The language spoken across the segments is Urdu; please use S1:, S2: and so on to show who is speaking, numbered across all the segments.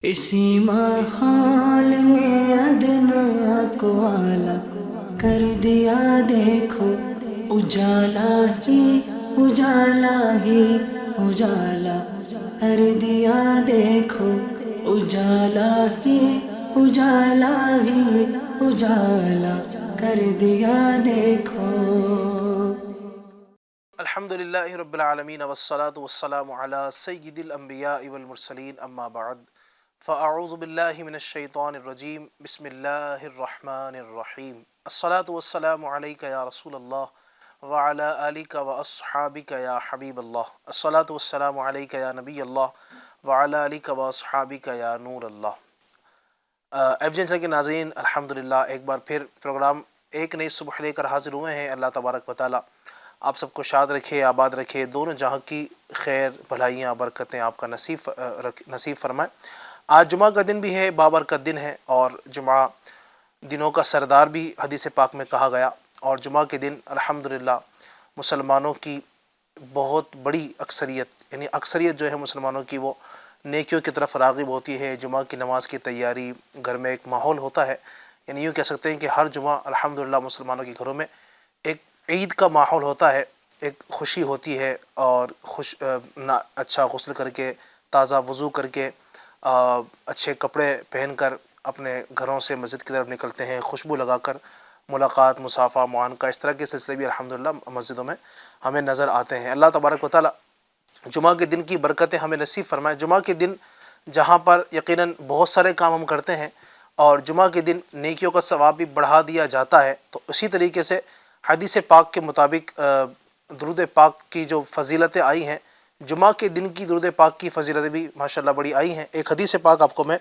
S1: اسی ماحول میں ادنا کو اعلیٰ کر دیا دیکھو، اجالا ہی اجالا ہی اجالا کر دیا دیکھو، اجالا ہی اجالا ہی اجالا کر دیا دیکھو۔
S2: الحمد للہ رب العالمین والصلاة والسلام علی سید الانبیاء والمرسلین اما بعد فاعوذ باللہ من الشیطان الرجیم بسم اللہ الرحمن الرحیم الصلاة والسلام علیک یا رسول اللہ وعلی آلک واصحابک یا حبیب اللہ، الصلاة والسلام علیک یا نبی اللہ وعلی آلک واصحابک یا نور اللہ۔ ایویجنس کے ناظرین، الحمدللہ ایک بار پھر پروگرام ایک نئی صبح لے کر حاضر ہوئے ہیں۔ اللہ تبارک و تعالی آپ سب کو شاد رکھے، آباد رکھے، دونوں جہاں کی خیر بھلائیاں برکتیں آپ کا نصیب فرمائے۔ آج جمعہ کا دن بھی ہے، بابرکت دن ہے، اور جمعہ دنوں کا سردار بھی حدیث پاک میں کہا گیا، اور جمعہ کے دن الحمدللہ مسلمانوں کی بہت بڑی اکثریت، یعنی اکثریت جو ہے مسلمانوں کی وہ نیکیوں کی طرف راغب ہوتی ہے۔ جمعہ کی نماز کی تیاری، گھر میں ایک ماحول ہوتا ہے، یعنی یوں کہہ سکتے ہیں کہ ہر جمعہ الحمدللہ مسلمانوں کے گھروں میں ایک عید کا ماحول ہوتا ہے، ایک خوشی ہوتی ہے، اور اچھا غسل کر کے، تازہ وضو کر کے، اچھے کپڑے پہن کر اپنے گھروں سے مسجد کی طرف نکلتے ہیں، خوشبو لگا کر ملاقات، مصافحہ، معانقہ، اس طرح کے سلسلے بھی الحمدللہ مسجدوں میں ہمیں نظر آتے ہیں۔ اللہ تبارک و تعالی جمعہ کے دن کی برکتیں ہمیں نصیب فرمائے۔ جمعہ کے دن جہاں پر یقیناً بہت سارے کام ہم کرتے ہیں، اور جمعہ کے دن نیکیوں کا ثواب بھی بڑھا دیا جاتا ہے، تو اسی طریقے سے حدیث پاک کے مطابق درود پاک کی جو فضیلتیں آئی ہیں، جمعہ کے دن کی درود پاک کی فضیلتیں بھی ماشاءاللہ بڑی آئی ہیں۔ ایک حدیث پاک آپ کو میں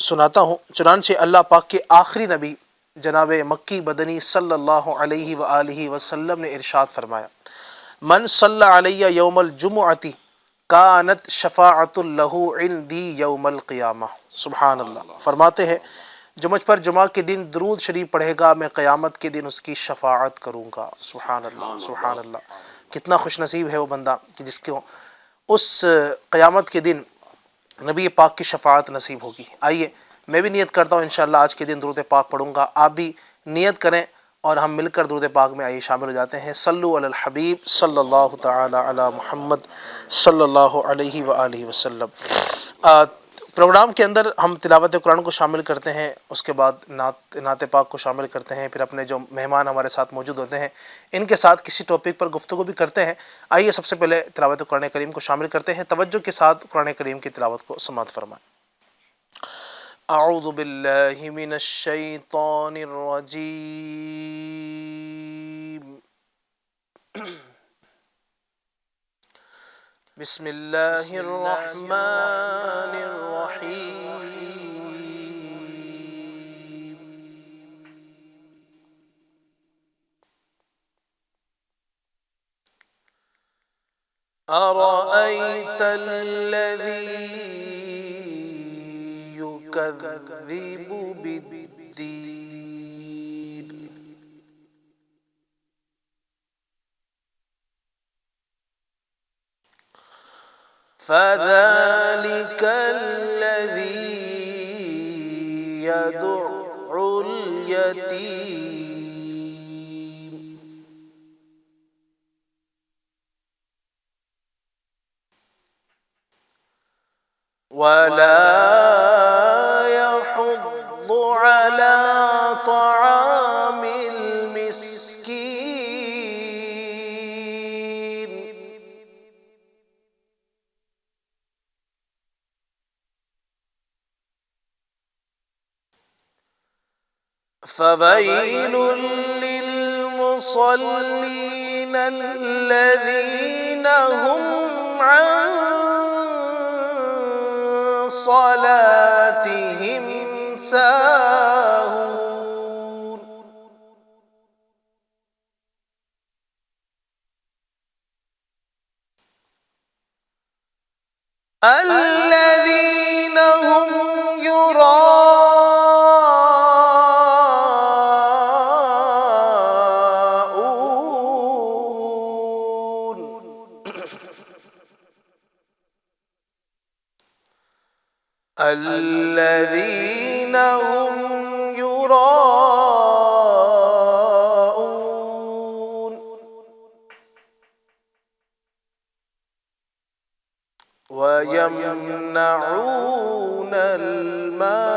S2: سناتا ہوں۔ چنانچہ اللہ پاک کے آخری نبی جناب مکی مدنی صلی اللہ علیہ وآلہ وسلم نے ارشاد فرمایا: من صلی علیہ یوم الجمعۃ کانت شفاعۃ لہ عندی یوم القیامہ۔ سبحان اللہ۔ فرماتے ہیں جو مجھ پر جمعہ کے دن درود شریف پڑھے گا، میں قیامت کے دن اس کی شفاعت کروں گا۔ سبحان اللہ، سبحان اللہ۔ کتنا خوش نصیب ہے وہ بندہ کہ جس کو اس قیامت کے دن نبی پاک کی شفاعت نصیب ہوگی۔ آئیے میں بھی نیت کرتا ہوں انشاءاللہ آج کے دن درود پاک پڑھوں گا، آپ بھی نیت کریں، اور ہم مل کر درود پاک میں آئیے شامل ہو جاتے ہیں۔ صلو علی الحبیب صلی اللہ تعالی علی محمد صلی اللہ علیہ وآلہ وسلم۔ پروگرام کے اندر ہم تلاوت قرآن کو شامل کرتے ہیں، اس کے بعد نعت پاک کو شامل کرتے ہیں، پھر اپنے جو مہمان ہمارے ساتھ موجود ہوتے ہیں ان کے ساتھ کسی ٹاپک پر گفتگو بھی کرتے ہیں۔ آئیے سب سے پہلے تلاوت قرآن کریم کو شامل کرتے ہیں۔ توجہ کے ساتھ قرآن کریم کی تلاوت کو سماعت فرمائیں۔ اعوذ باللہ من الشیطان الرجیم، بسم اللہ الرحمن الرحیم۔ أرأيت الذي يكذب بالدين فذلك الذي يدع اليتيم ولا يحض على طعام المسكين فويل للمصلين الذين هم عن صلاتهم ساهون الذين هم يراءون الذين هم يراءون ويمنعون الماعون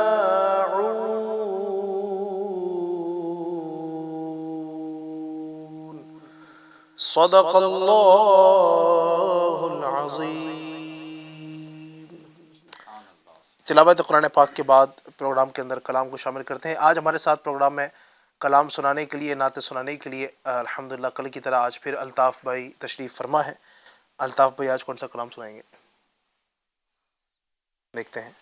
S2: صدق اللہ العظیم۔ تلاوت قرآن پاک کے بعد پروگرام کے اندر کلام کو شامل کرتے ہیں۔ آج ہمارے ساتھ پروگرام میں کلام سنانے کے لیے، نعت سنانے کے لیے الحمدللہ کل کی طرح آج پھر الطاف بھائی تشریف فرما ہے۔ الطاف بھائی آج کون سا کلام سنائیں گے؟ دیکھتے ہیں۔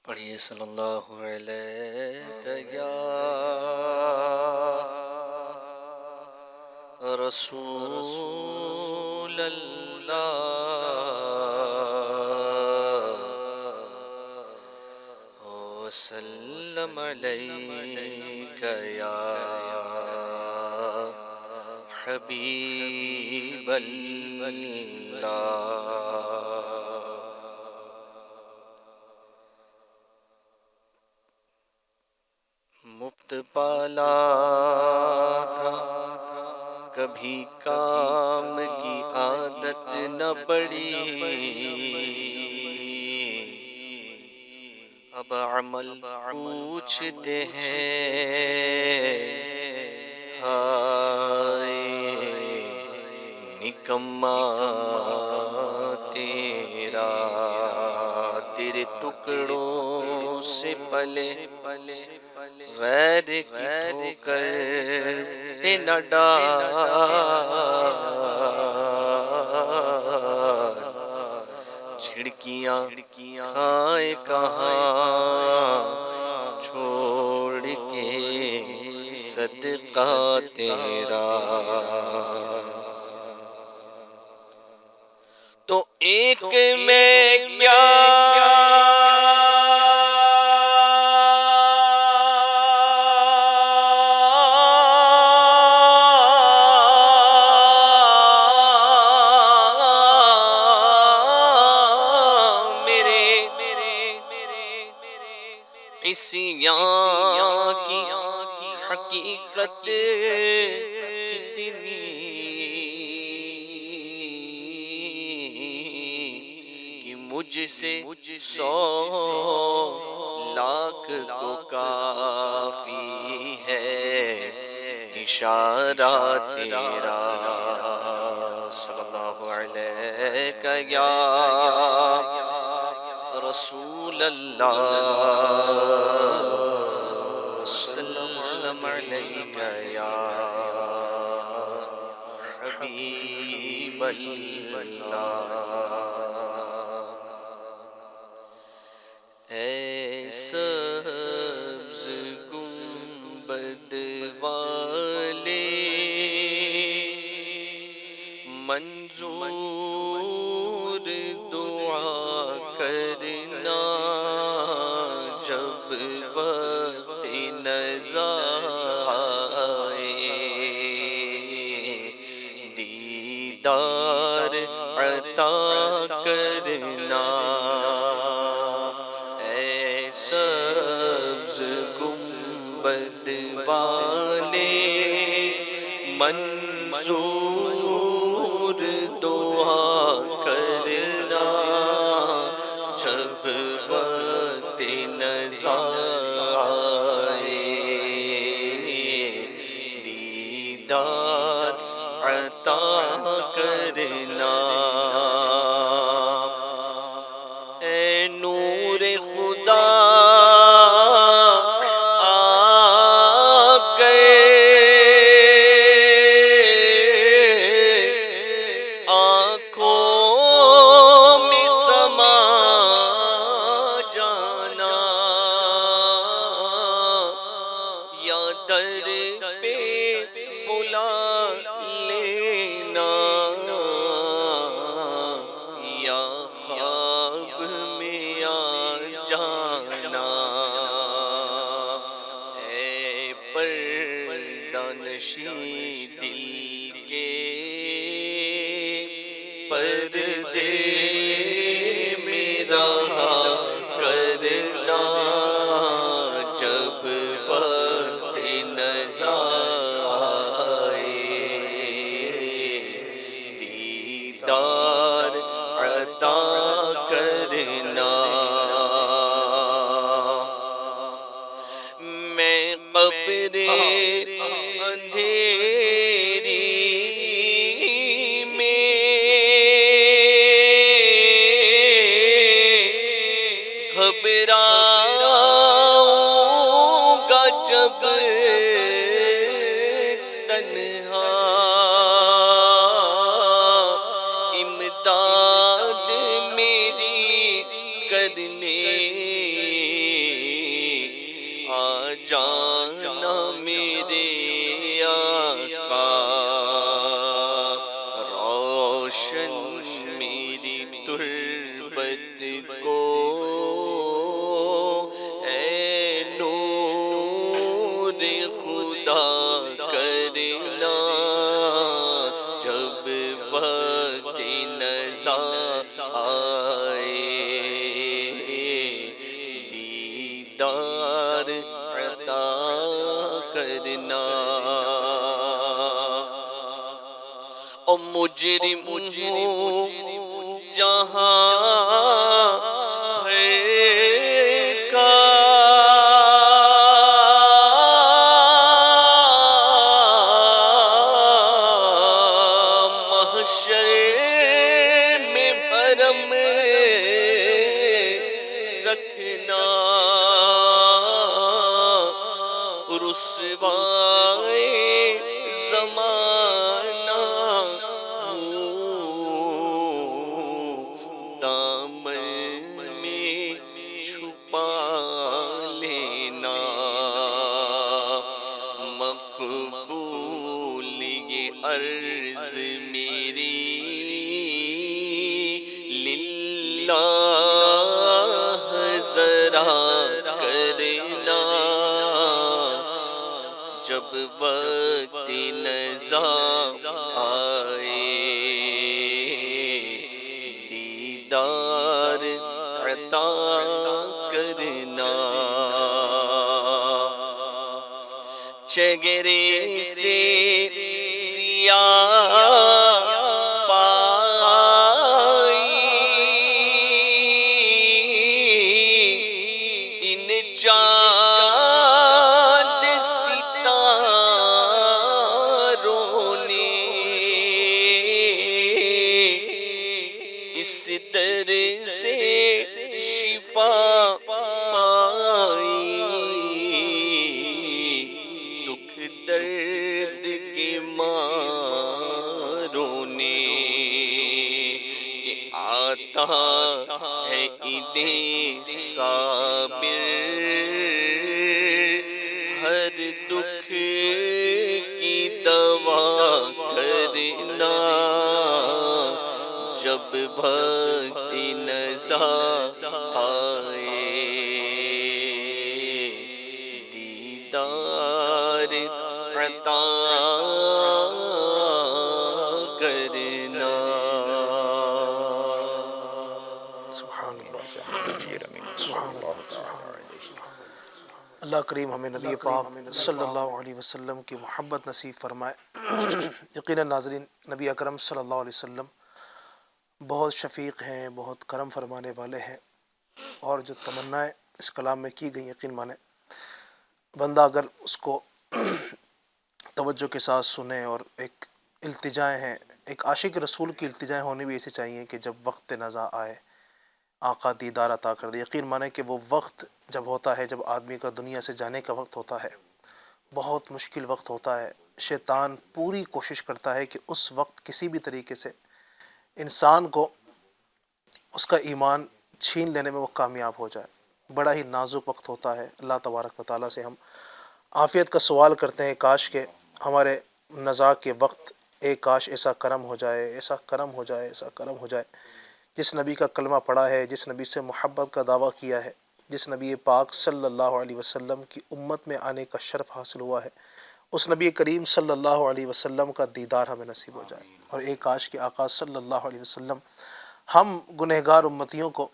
S3: پڑھیے صلی اللہ علیہ یا رسول اللہ وسلم علیک یا حبیب اللہ۔ مفت پالا تھا کبھی کام کی عادت نہ پڑی، اب عمل پوچھتے ہیں ہائے نکما تیرا، تیرے ٹکڑوں سے پلے غیر کی ٹھوکر پہ نہ ڈال، جھڑکیاں کھائے کہاں چھوڑ کے صدقہ تیرا، تو ایک میں کیا عصیاں کی حقیقت کتنی کہ مجھ سے 100 لاکھ کو کافی ہے اشارہ تیرا، صلی اللہ علیہ یا رسول اللہ وسلم علیک یا حبیب اللہ۔ اے سبز گنبد والے منظور دعا کرنا، جب وقت نزا آئے دیدار عطا کرنا، اے سبز گنبد والے منظور دعا کرنا، جب وقت نزا آئے دیدار عطا کرنا، اے نور خدا نشیں دل کے پردے میں رہا کرنا جب وقت نزا آئے دیدار عطا کرنا میں قبر اندھیری میں گھبراؤں گا جب تنہا امداد میری کرنے آ جانا میرے آقا روشن میری تربت کو اے نور خدا کرنا جب وقت نزا آئے دیدار عطا کرنا او مجرم ہوں جہاں ہے کا محشر میں بھرم رکھنا رسوائے زمانہ دامن میں چھپا لینا مقبول یہ عرض میری للہ ذرا کرنا جب وقت نزا آئے دیدار عطا کرنا چہرے سے سیاہ پائی ان چاند ستاروں نے اس در سے شفا پائی دکھ درد کے ماروں نے کہ آتا ہے عید صابر ہر دکھ کی دوا کرنا جب وقت نزا آئے دیدار عطا کرنا
S2: سبحان اللہ سبحان اللہ اللہ کریم ہمیں نبی پاک صلی اللہ علیہ وسلم کی محبت نصیب فرمائے۔ یقیناً ناظرین، نبی اکرم صلی اللہ علیہ وسلم بہت شفیق ہیں، بہت کرم فرمانے والے ہیں، اور جو تمنائیں اس کلام میں کی گئی یقین مانیں بندہ اگر اس کو توجہ کے ساتھ سنے، اور ایک التجائیں ہیں، ایک عاشق رسول کی التجائیں ہونی بھی ایسے چاہیے کہ جب وقت نزا آئے آقا دیدار عطا کر دے۔ یقین مانیں کہ وہ وقت جب ہوتا ہے، جب آدمی کا دنیا سے جانے کا وقت ہوتا ہے، بہت مشکل وقت ہوتا ہے، شیطان پوری کوشش کرتا ہے کہ اس وقت کسی بھی طریقے سے انسان کو اس کا ایمان چھین لینے میں وہ کامیاب ہو جائے۔ بڑا ہی نازک وقت ہوتا ہے۔ اللہ تبارک و تعالیٰ سے ہم عافیت کا سوال کرتے ہیں، کاش کہ ہمارے نزا کے وقت ایک کاش ایسا کرم ہو جائے، ایسا کرم ہو جائے، ایسا کرم ہو جائے، جس نبی کا کلمہ پڑھا ہے، جس نبی سے محبت کا دعویٰ کیا ہے، جس نبی پاک صلی اللہ علیہ وسلم کی امت میں آنے کا شرف حاصل ہوا ہے، اس نبی کریم صلی اللہ علیہ وسلم کا دیدار ہمیں نصیب ہو جائے۔ اور ایک کاش کہ آقا صلی اللہ علیہ وسلم ہم گنہگار امتیوں کو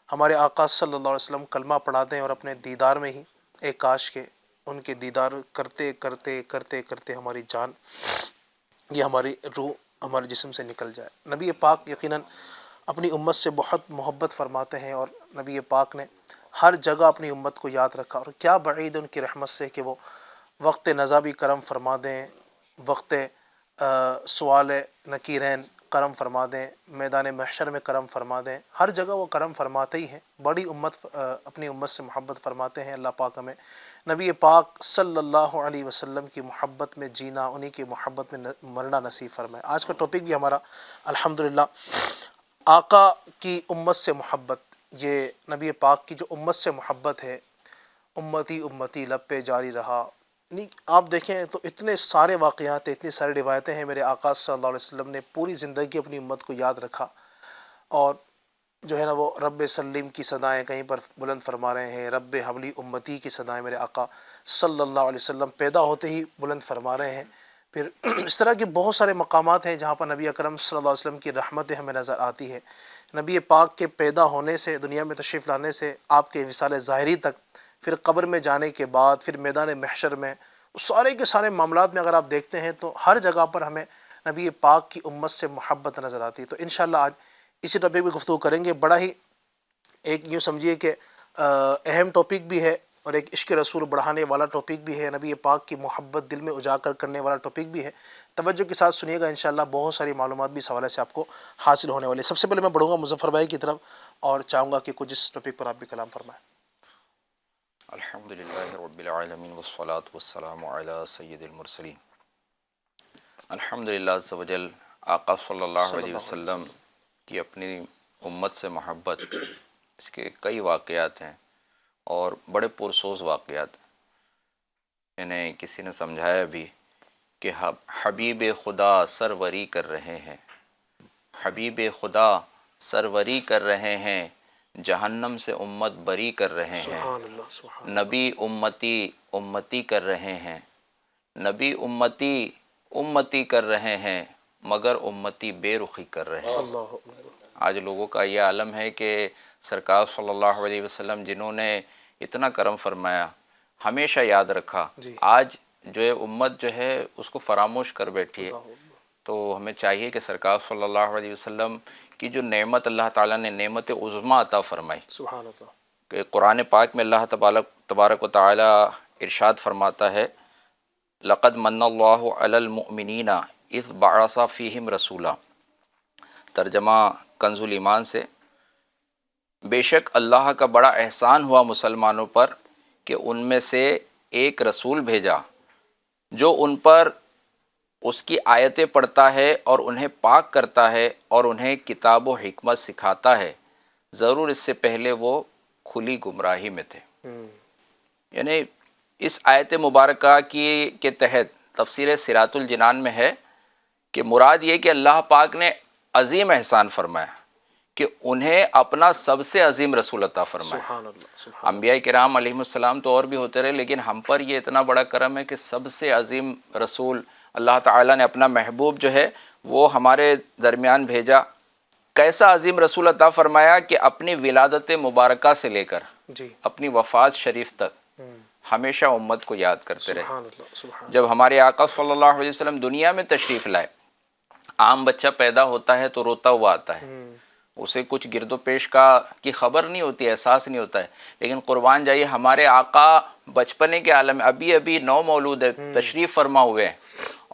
S2: ہمارے آقا صلی اللہ علیہ وسلم کلمہ پڑھاتے ہیں اور اپنے دیدار میں ہی ایک کاش کے ان کے دیدار کرتے کرتے کرتے کرتے ہماری جان، یہ ہماری روح ہمارے جسم سے نکل جائے۔ نبی پاک یقیناً اپنی امت سے بہت محبت فرماتے ہیں، اور نبی پاک نے ہر جگہ اپنی امت کو یاد رکھا، اور کیا بعید ان کی رحمت سے کہ وہ وقت نزا بھی کرم فرما دیں، وقت سوال نکیرین کرم فرما دیں، میدان محشر میں کرم فرما دیں، ہر جگہ وہ کرم فرماتے ہی ہیں۔ بڑی امت اپنی امت سے محبت فرماتے ہیں۔ اللہ پاک ہمیں نبی پاک صلی اللہ علیہ وسلم کی محبت میں جینا، انہی کی محبت میں مرنا نصیب فرمائے۔ آج کا ٹاپک بھی ہمارا الحمدللہ آقا کی امت سے محبت، یہ نبی پاک کی جو امت سے محبت ہے، امتی امتی لب پہ جاری رہا۔ آپ دیکھیں تو اتنے سارے واقعات ہیں، اتنی ساری روایتیں ہیں، میرے آقا صلی اللہ علیہ وسلم نے پوری زندگی اپنی امت کو یاد رکھا، اور جو ہے نا وہ رب سلیم کی صدائیں کہیں پر بلند فرما رہے ہیں، رب حبلی امتی کی صدائیں میرے آقا صلی اللہ علیہ وسلم پیدا ہوتے ہی بلند فرما رہے ہیں۔ پھر اس طرح کے بہت سارے مقامات ہیں جہاں پر نبی اکرم صلی اللہ علیہ وسلم کی رحمتیں ہمیں نظر آتی ہے۔ نبی پاک کے پیدا ہونے سے، دنیا میں تشریف لانے سے، آپ کے وصال ظاہری تک، پھر قبر میں جانے کے بعد، پھر میدان محشر میں، سارے کے سارے معاملات میں اگر آپ دیکھتے ہیں تو ہر جگہ پر ہمیں نبی پاک کی امت سے محبت نظر آتی ہے۔ تو انشاءاللہ آج اسی ٹاپک پہ گفتگو کریں گے۔ بڑا ہی ایک یوں سمجھیے کہ اہم ٹاپک بھی ہے، اور ایک عشق رسول بڑھانے والا ٹاپک بھی ہے، نبی پاک کی محبت دل میں اجاگر کرنے والا ٹاپک بھی ہے۔ توجہ کے ساتھ سنیے گا، انشاءاللہ بہت ساری معلومات بھی اس حوالے سے آپ کو حاصل ہونے والی ہے۔ سب سے پہلے میں بڑھوں گا مظفر بھائی کی طرف، اور چاہوں گا کہ کچھ اس ٹاپک پر آپ بھی کلام فرمائیں۔
S4: الحمدللہ رب العالمین والصلاة والسلام علی سید المرسلین۔ الحمدللہ عز و جل آقا صلی اللہ علیہ وسلم کی اپنی امت سے محبت، اس کے کئی واقعات ہیں اور بڑے پرسوز واقعات ہیں۔ انہیں کسی نے سمجھایا بھی کہ حبیب خدا سروری کر رہے ہیں، حبیب خدا سروری کر رہے ہیں، جہنم سے امت بری کر رہے ہیں، نبی امتی امتی کر رہے ہیں، نبی امتی امتی کر رہے ہیں، مگر امتی بے رخی کر رہے ہیں۔ آج لوگوں کا یہ عالم ہے کہ سرکار صلی اللہ علیہ وسلم جنہوں نے اتنا کرم فرمایا، ہمیشہ یاد رکھا، آج جو ہے امت جو ہے اس کو فراموش کر بیٹھی ہے۔ تو ہمیں چاہیے کہ سرکار صلی اللہ علیہ وسلم کی جو نعمت اللہ تعالیٰ نے نعمت عظمیٰ عطا فرمائی،
S2: سبحان اللہ،
S4: کہ قرآن پاک میں اللہ تبارک و تعالیٰ ارشاد فرماتا ہے، لقد من اللہ علی المؤمنین اذ بعث فیہم رسولا۔ ترجمہ کنز الایمان سے، بے شک اللہ کا بڑا احسان ہوا مسلمانوں پر کہ ان میں سے ایک رسول بھیجا جو ان پر اس کی آیتیں پڑھتا ہے اور انہیں پاک کرتا ہے اور انہیں کتاب و حکمت سکھاتا ہے، ضرور اس سے پہلے وہ کھلی گمراہی میں تھے۔ یعنی اس آیت مبارکہ کے تحت تفسیر صراط الجنان میں ہے کہ مراد یہ کہ اللہ پاک نے عظیم احسان فرمایا کہ انہیں اپنا سب سے عظیم رسول عطا فرمایا۔
S2: سبحان اللہ، سبحان
S4: انبیاء کرام علیہ السلام تو اور بھی ہوتے رہے، لیکن ہم پر یہ اتنا بڑا کرم ہے کہ سب سے عظیم رسول اللہ تعالیٰ نے اپنا محبوب جو ہے وہ ہمارے درمیان بھیجا۔ کیسا عظیم رسول عطا فرمایا کہ اپنی ولادت مبارکہ سے لے کر
S2: جی،
S4: اپنی وفات شریف تک ہمیشہ امت کو یاد کرتے رہے۔
S2: سبحان اللہ، سبحان
S4: جب ہمارے آقا صلی اللہ علیہ وسلم دنیا میں تشریف لائے، عام بچہ پیدا ہوتا ہے تو روتا ہوا آتا ہے، اسے کچھ گرد و پیش کی خبر نہیں ہوتی، احساس نہیں ہوتا ہے، لیکن قربان جائیے ہمارے آقا بچپنے کے عالم میں ابھی نو مولود ہے، تشریف فرما ہوئے ہیں،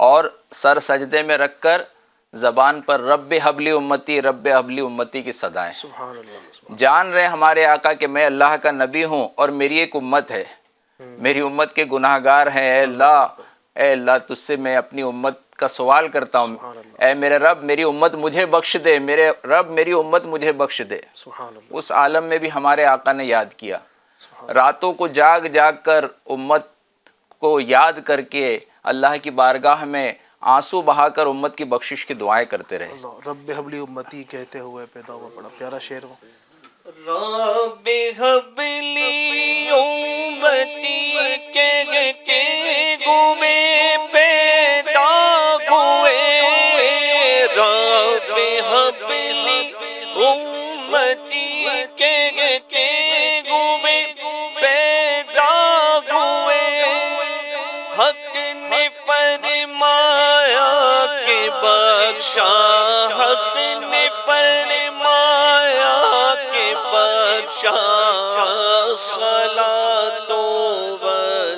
S4: اور سر سجدے میں رکھ کر زبان پر رب حبلی امتی رب حبلی امتی کی صدائیں،
S2: سبحان اللہ،
S4: جان رہے ہمارے آقا کہ میں اللہ کا نبی ہوں اور میری ایک امت ہے، میری امت کے گناہ گار ہیں، اے اللہ تجھ سے میں اپنی امت کا سوال کرتا ہوں، اے میرے رب میری امت مجھے بخش دے، میرے رب میری امت مجھے بخش دے۔
S2: سبحان اللہ،
S4: اس عالم میں بھی ہمارے آقا نے یاد کیا، راتوں کو جاگ جاگ کر امت کو یاد کر کے اللہ کی بارگاہ میں آنسو بہا کر امت کی بخشش کی دعائیں کرتے رہے۔
S2: اللہ رب حبلی امتی کہتے ہوئے پیدا ہوا، بڑا پیارا شعر ہو۔
S3: رب حبلی امتی کہہ کے گوے پیدا ہوئے، رب حبلی امتی کہتے ہوئے پیدا ہوئے حق نے فرمایا کہ بخشا حق نے فرمایا کہ بخشا صلاۃ و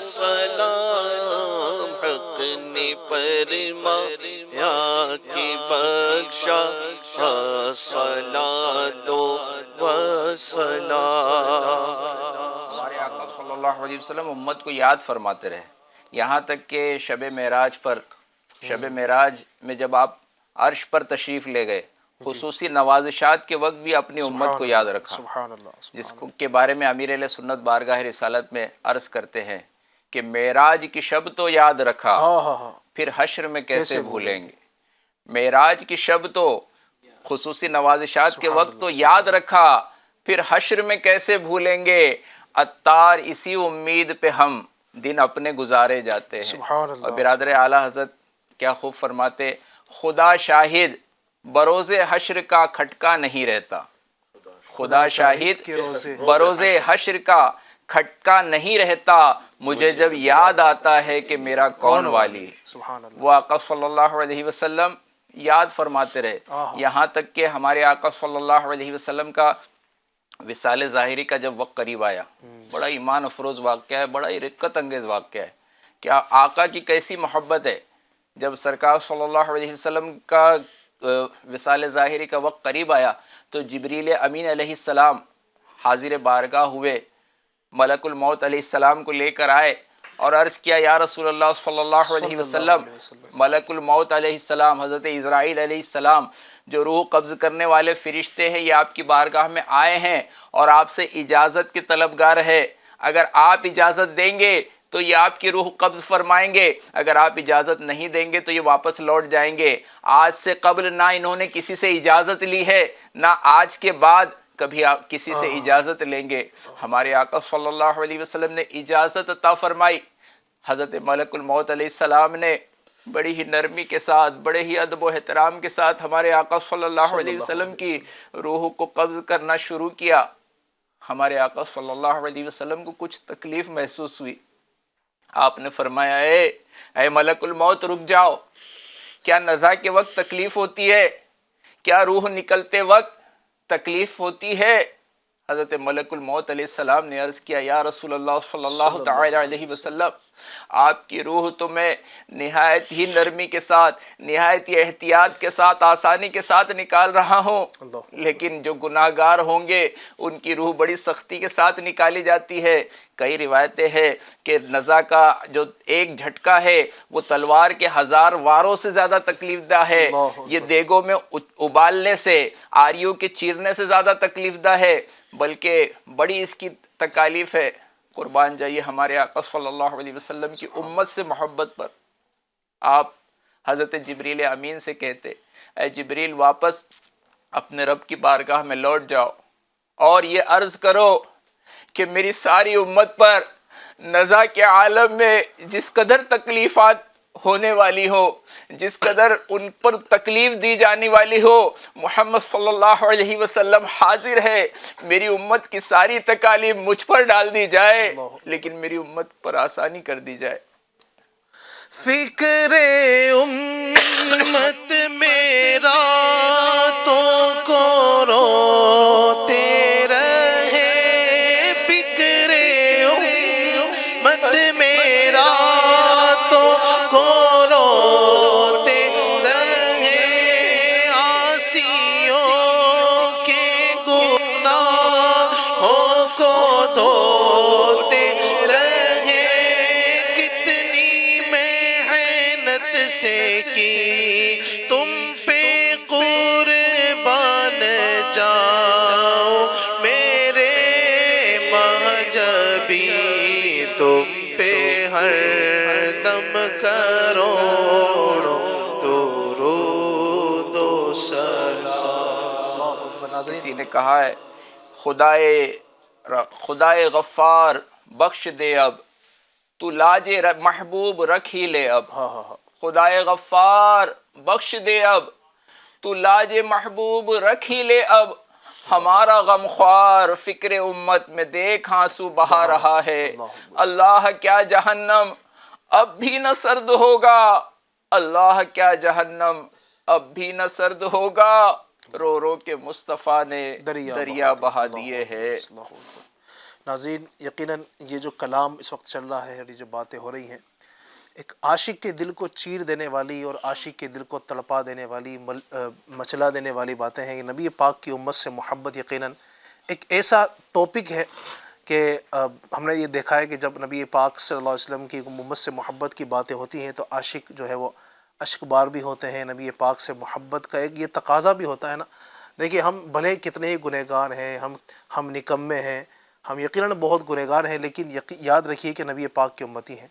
S3: سلام حق نے فرمایا کہ بخشا صلاۃ و سلام.
S4: ہمارے آقا صلی اللہ علیہ وسلم امت کو یاد فرماتے رہے، یہاں تک کہ شب معراج میں جب آپ عرش پر تشریف لے گئے، خصوصی نوازشات کے وقت بھی اپنی امت کو یاد رکھا،
S2: سبحان اللہ.
S4: جس کے بارے میں امیر اہل سنت بارگاہ رسالت میں عرض کرتے ہیں کہ معراج کی شب تو یاد رکھا، پھر حشر میں کیسے بھولیں گے. معراج کی شب تو خصوصی نوازشات کے وقت تو یاد رکھا، پھر حشر میں کیسے بھولیں گے. عطار اسی امید پہ ہم دن اپنے گزارے جاتے ہیں. اور برادر اعلیٰ حضرت کیا خوب فرماتے، خدا شاہد بروز حشر کا کھٹکا نہیں رہتا، خدا شاہد بروز حشر کا کھٹکا نہیں رہتا، مجھے جب یاد آتا ہے کہ میرا کون والی. وہ آقا صلی اللہ علیہ وسلم یاد فرماتے رہے، یہاں تک کہ ہمارے آقا صلی اللہ علیہ وسلم کا وصال ظاہری کا جب وقت قریب آیا، بڑا ایمان افروز واقعہ ہے، بڑا ہی رقت انگیز واقعہ ہے. کیا آقا کی کیسی محبت ہے. جب سرکار صلی اللہ علیہ وسلم کا وصال ظاہری کا وقت قریب آیا تو جبریل امین علیہ السلام حاضر بارگاہ ہوئے، ملک الموت علیہ السلام کو لے کر آئے اور عرض کیا یا رسول اللہ صلی اللہ علیہ وسلم، ملک الموت علیہ السلام حضرت اسرائیل علیہ السلام جو روح قبض کرنے والے فرشتے ہیں، یہ آپ کی بارگاہ میں آئے ہیں اور آپ سے اجازت کے طلبگار ہے. اگر آپ اجازت دیں گے تو یہ آپ کی روح قبض فرمائیں گے، اگر آپ اجازت نہیں دیں گے تو یہ واپس لوٹ جائیں گے. آج سے قبل نہ انہوں نے کسی سے اجازت لی ہے، نہ آج کے بعد کبھی آپ کسی سے اجازت لیں گے. ہمارے آقا صلی اللہ علیہ وسلم نے اجازت عطا فرمائی. حضرت ملک الموت علیہ السلام نے بڑی ہی نرمی کے ساتھ، بڑے ہی ادب و احترام کے ساتھ ہمارے آقا صلی اللہ علیہ وسلم کی روح کو قبض کرنا شروع کیا. ہمارے آقا صلی اللہ علیہ وسلم کو کچھ تکلیف محسوس ہوئی. آپ نے فرمایا اے ملک الموت رک جاؤ. کیا نزا کے وقت تکلیف ہوتی ہے؟ کیا روح نکلتے وقت تکلیف ہوتی ہے؟ حضرت ملک الموت علیہ السلام نے عرض کیا یا رسول اللہ صلی اللہ تعالی علیہ وسلم، آپ کی روح تو میں نہایت ہی نرمی کے ساتھ، نہایت ہی احتیاط کے ساتھ، آسانی کے ساتھ نکال رہا ہوں، لیکن جو گناہ گار ہوں گے ان کی روح بڑی سختی کے ساتھ نکالی جاتی ہے۔ کئی روایتیں ہیں کہ نزا کا جو ایک جھٹکا ہے وہ تلوار کے 1000 واروں سے زیادہ تکلیف دہ ہے، یہ دیگوں میں ابالنے سے، آریوں کے چیرنے سے زیادہ تکلیف دہ ہے، بلکہ بڑی اس کی تکالیف ہے۔ قربان جائیے ہمارے آقا صلی اللہ علیہ وسلم کی امت سے محبت پر۔ آپ حضرت جبریل امین سے کہتے اے جبریل واپس اپنے رب کی بارگاہ میں لوٹ جاؤ اور یہ عرض کرو کہ میری ساری امت پر نزا کے عالم میں جس قدر تکلیفات ہونے والی ہو، جس قدر ان پر تکلیف دی جانے والی ہو، محمد صلی اللہ علیہ وسلم حاضر ہے میری امت کی ساری تکالیف مجھ پر ڈال دی جائے لیکن میری امت پر آسانی کر دی جائے۔
S2: فکر امت میرا تو کو روتے رہے، فکر امت میرا تو کو روتے رہے، عاصیوں کے گناہوں کو دھوتے رہے، کتنی محنت سے کی تم پہ قربان جاؤ میرے مہجبی، تم پہ ہر دم کروڑوں درود و سلام۔
S4: کسی نے کہا ہے خدائے غفار بخش دے اب، تو لاج محبوب رکھ ہی لے اب، خدائے غفار بخش دے اب، تو لاج محبوب رکھ ہی لے اب، ہمارا غمخوار فکر امت میں دیکھ آنسو بہا رہا ہے، اللہ کیا جہنم اب بھی نہ سرد ہوگا، اللہ کیا جہنم اب بھی نہ سرد ہوگا، رو رو کے مصطفیٰ نے دریا بہا دیے ہے۔
S2: ناظرین، یقیناً یہ جو کلام اس وقت چل رہا ہے، یہ جو باتیں ہو رہی ہیں، ایک عاشق کے دل کو چیر دینے والی اور عاشق کے دل کو تڑپا دینے والی، مچلا دینے والی باتیں ہیں۔ یہ نبی پاک کی امت سے محبت یقیناً ایک ایسا ٹاپک ہے کہ ہم نے یہ دیکھا ہے کہ جب نبی پاک صلی اللہ علیہ وسلم کی امت سے محبت کی باتیں ہوتی ہیں تو عاشق جو ہے وہ اشک بار بھی ہوتے ہیں۔ نبی پاک سے محبت کا ایک یہ تقاضا بھی ہوتا ہے نا۔ دیکھیے، ہم بھلے کتنے ہی گنہگار ہیں، ہم نکمے ہیں، ہم یقیناً بہت گنہگار ہیں، لیکن یاد رکھیے کہ نبی پاک کی امتی ہیں۔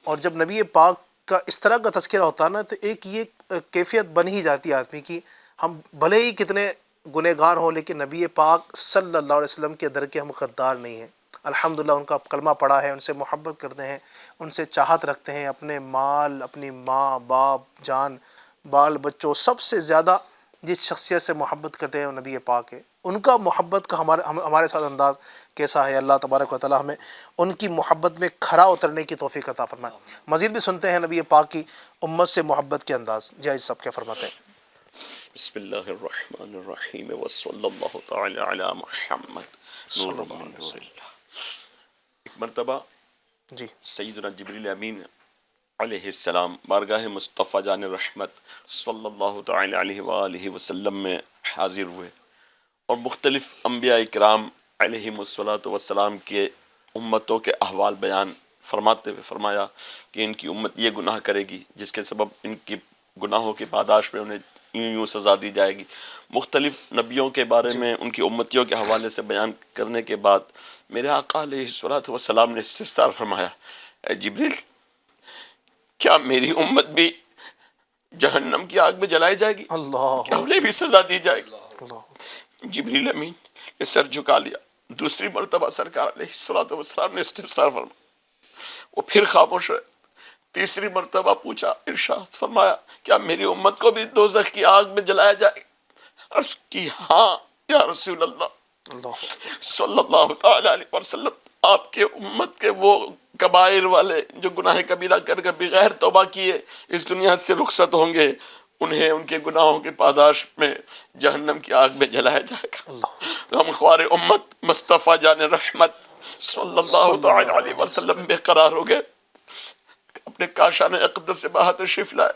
S2: اور جب نبی پاک کا اس طرح کا تذکرہ ہوتا ہے نا تو ایک یہ کیفیت بن ہی جاتی ہے آدمی کی، ہم بھلے ہی کتنے گنہگار ہوں لیکن نبی پاک صلی اللہ علیہ وسلم کے در کے ہم غدار نہیں ہیں۔ الحمدللہ ان کا کلمہ پڑھا ہے، ان سے محبت کرتے ہیں، ان سے چاہت رکھتے ہیں، اپنے مال، اپنی ماں باپ، جان، بال بچوں، سب سے زیادہ جس شخصیت سے محبت کرتے ہیں وہ نبی پاک ہے۔ ان کا محبت کا ہمارے ساتھ انداز کیسا ہے؟ اللہ تبارک و تعالی ہمیں ان کی محبت میں کھرا اترنے کی توفیق عطا فرمائے۔ مزید بھی سنتے ہیں نبی پاک کی امت سے محبت کے انداز۔ جی سب کیا فرماتے ہیں؟
S3: بسم اللہ الرحمن الرحیم وصلی اللہ تعالی علی محمد نور من نور اللہ۔ ایک مرتبہ
S2: جی
S3: سیدنا جبریل امین علیہ السلام بارگاہ مصطفیٰ جان رحمت صلی اللہ تعالی علیہ وآلہ وسلم میں حاضر ہوئے اور مختلف انبیاء کرام علیہم السلام کے امتوں کے احوال بیان فرماتے ہوئے فرمایا کہ ان کی امت یہ گناہ کرے گی جس کے سبب ان کی گناہوں کی پاداش میں انہیں یوں سزا دی جائے گی۔ مختلف نبیوں کے بارے میں ان کی امتیوں کے حوالے سے بیان کرنے کے بعد میرے آقا علیہ السلام نے استفسار فرمایا، اے جبریل، کیا میری امت بھی جہنم کی آگ میں جلائی جائے گی؟
S2: اللہ
S3: کیا انہیں بھی سزا دی جائے گی؟
S2: اللہ
S3: جبریل امین نے سر جھکا لیا۔ دوسری مرتبہ سرکار علیہ السلام نے استفسار فرمایا، وہ پھر خاموش رہے۔ تیسری مرتبہ پوچھا، ارشاد فرمایا، کیا میری امت کو بھی دوزخ کی آگ میں جلایا جائے گا؟ عرض کی، ہاں یا رسول اللہ
S2: اللہ
S3: صلی اللہ تعالی علیہ وسلم، آپ کے امت کے وہ کبائر والے جو گناہ کبیرہ کر کر بغیر توبہ کیے اس دنیا سے رخصت ہوں گے، انہیں ان کے گناہوں کے پاداش میں جہنم کی آگ میں جلایا جائے گا۔
S2: اللہ
S3: ہم خوار امت مصطفیٰ جان رحمت صلی اللہ تعالی علیہ وسلم بے قرار ہو گئے، اپنے کاشان اقدس سے باہر تشریف لائے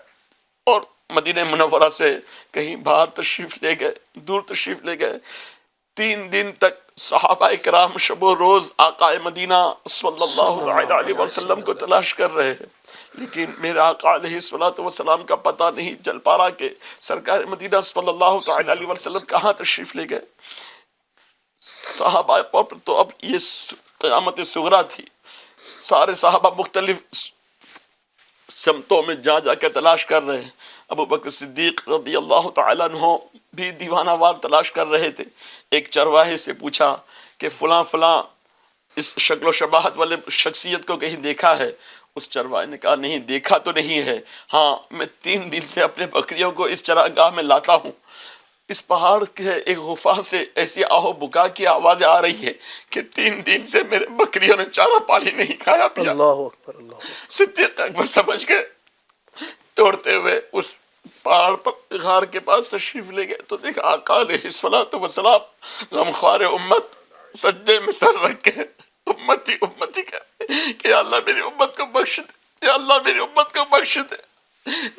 S3: اور مدینہ منورہ سے کہیں باہر تشریف لے گئے، دور تشریف لے گئے۔ 3 دن تک صحابہ کرام شب و روز آقا مدینہ صلی اللہ تعالی علیہ وسلم کو تلاش کر رہے ہیں، لیکن میرے آقا علیہ السلام کا پتہ نہیں چل پا رہا کہ سرکار مدینہ صلی اللہ تعالی علیہ وسلم کہاں تشریف لے گئے۔ صحابہ پر تو اب یہ قیامت صغریٰ تھی، سارے صحابہ مختلف سمتوں میں جا جا کے تلاش کر رہے ہیں۔ ابو بکر صدیق رضی اللہ تعالیٰ عنہ بھی دیوانہ وار تلاش کر رہے تھے۔ ایک چرواہے سے پوچھا کہ فلاں فلاں اس شکل و شباہت والے شخصیت کو کہیں دیکھا ہے؟ اس چرواہے نے کہا، نہیں دیکھا تو نہیں ہے، ہاں میں 3 دن سے اپنے بکریوں کو اس چراگاہ میں لاتا ہوں۔ اس پہاڑ کے ایک غفا سے ایسی آہو بکا کی آوازیں آ رہی ہے کہ 3 دن سے میرے بکریوں نے چارہ پانی نہیں کھایا پیا۔
S2: اللہ اکبر اللہ
S3: صدیق اکبر سمجھ کے دوڑتے ہوئے اس پہاڑ پر غار کے پاس تشریف لے گئے تو دیکھا آقا علیہ السلام غمخوار امت سجدے میں سر رکھ کے امتی امتی کہ یا اللہ میری امت کو بخش دے، یا اللہ میری امت کو بخش دے۔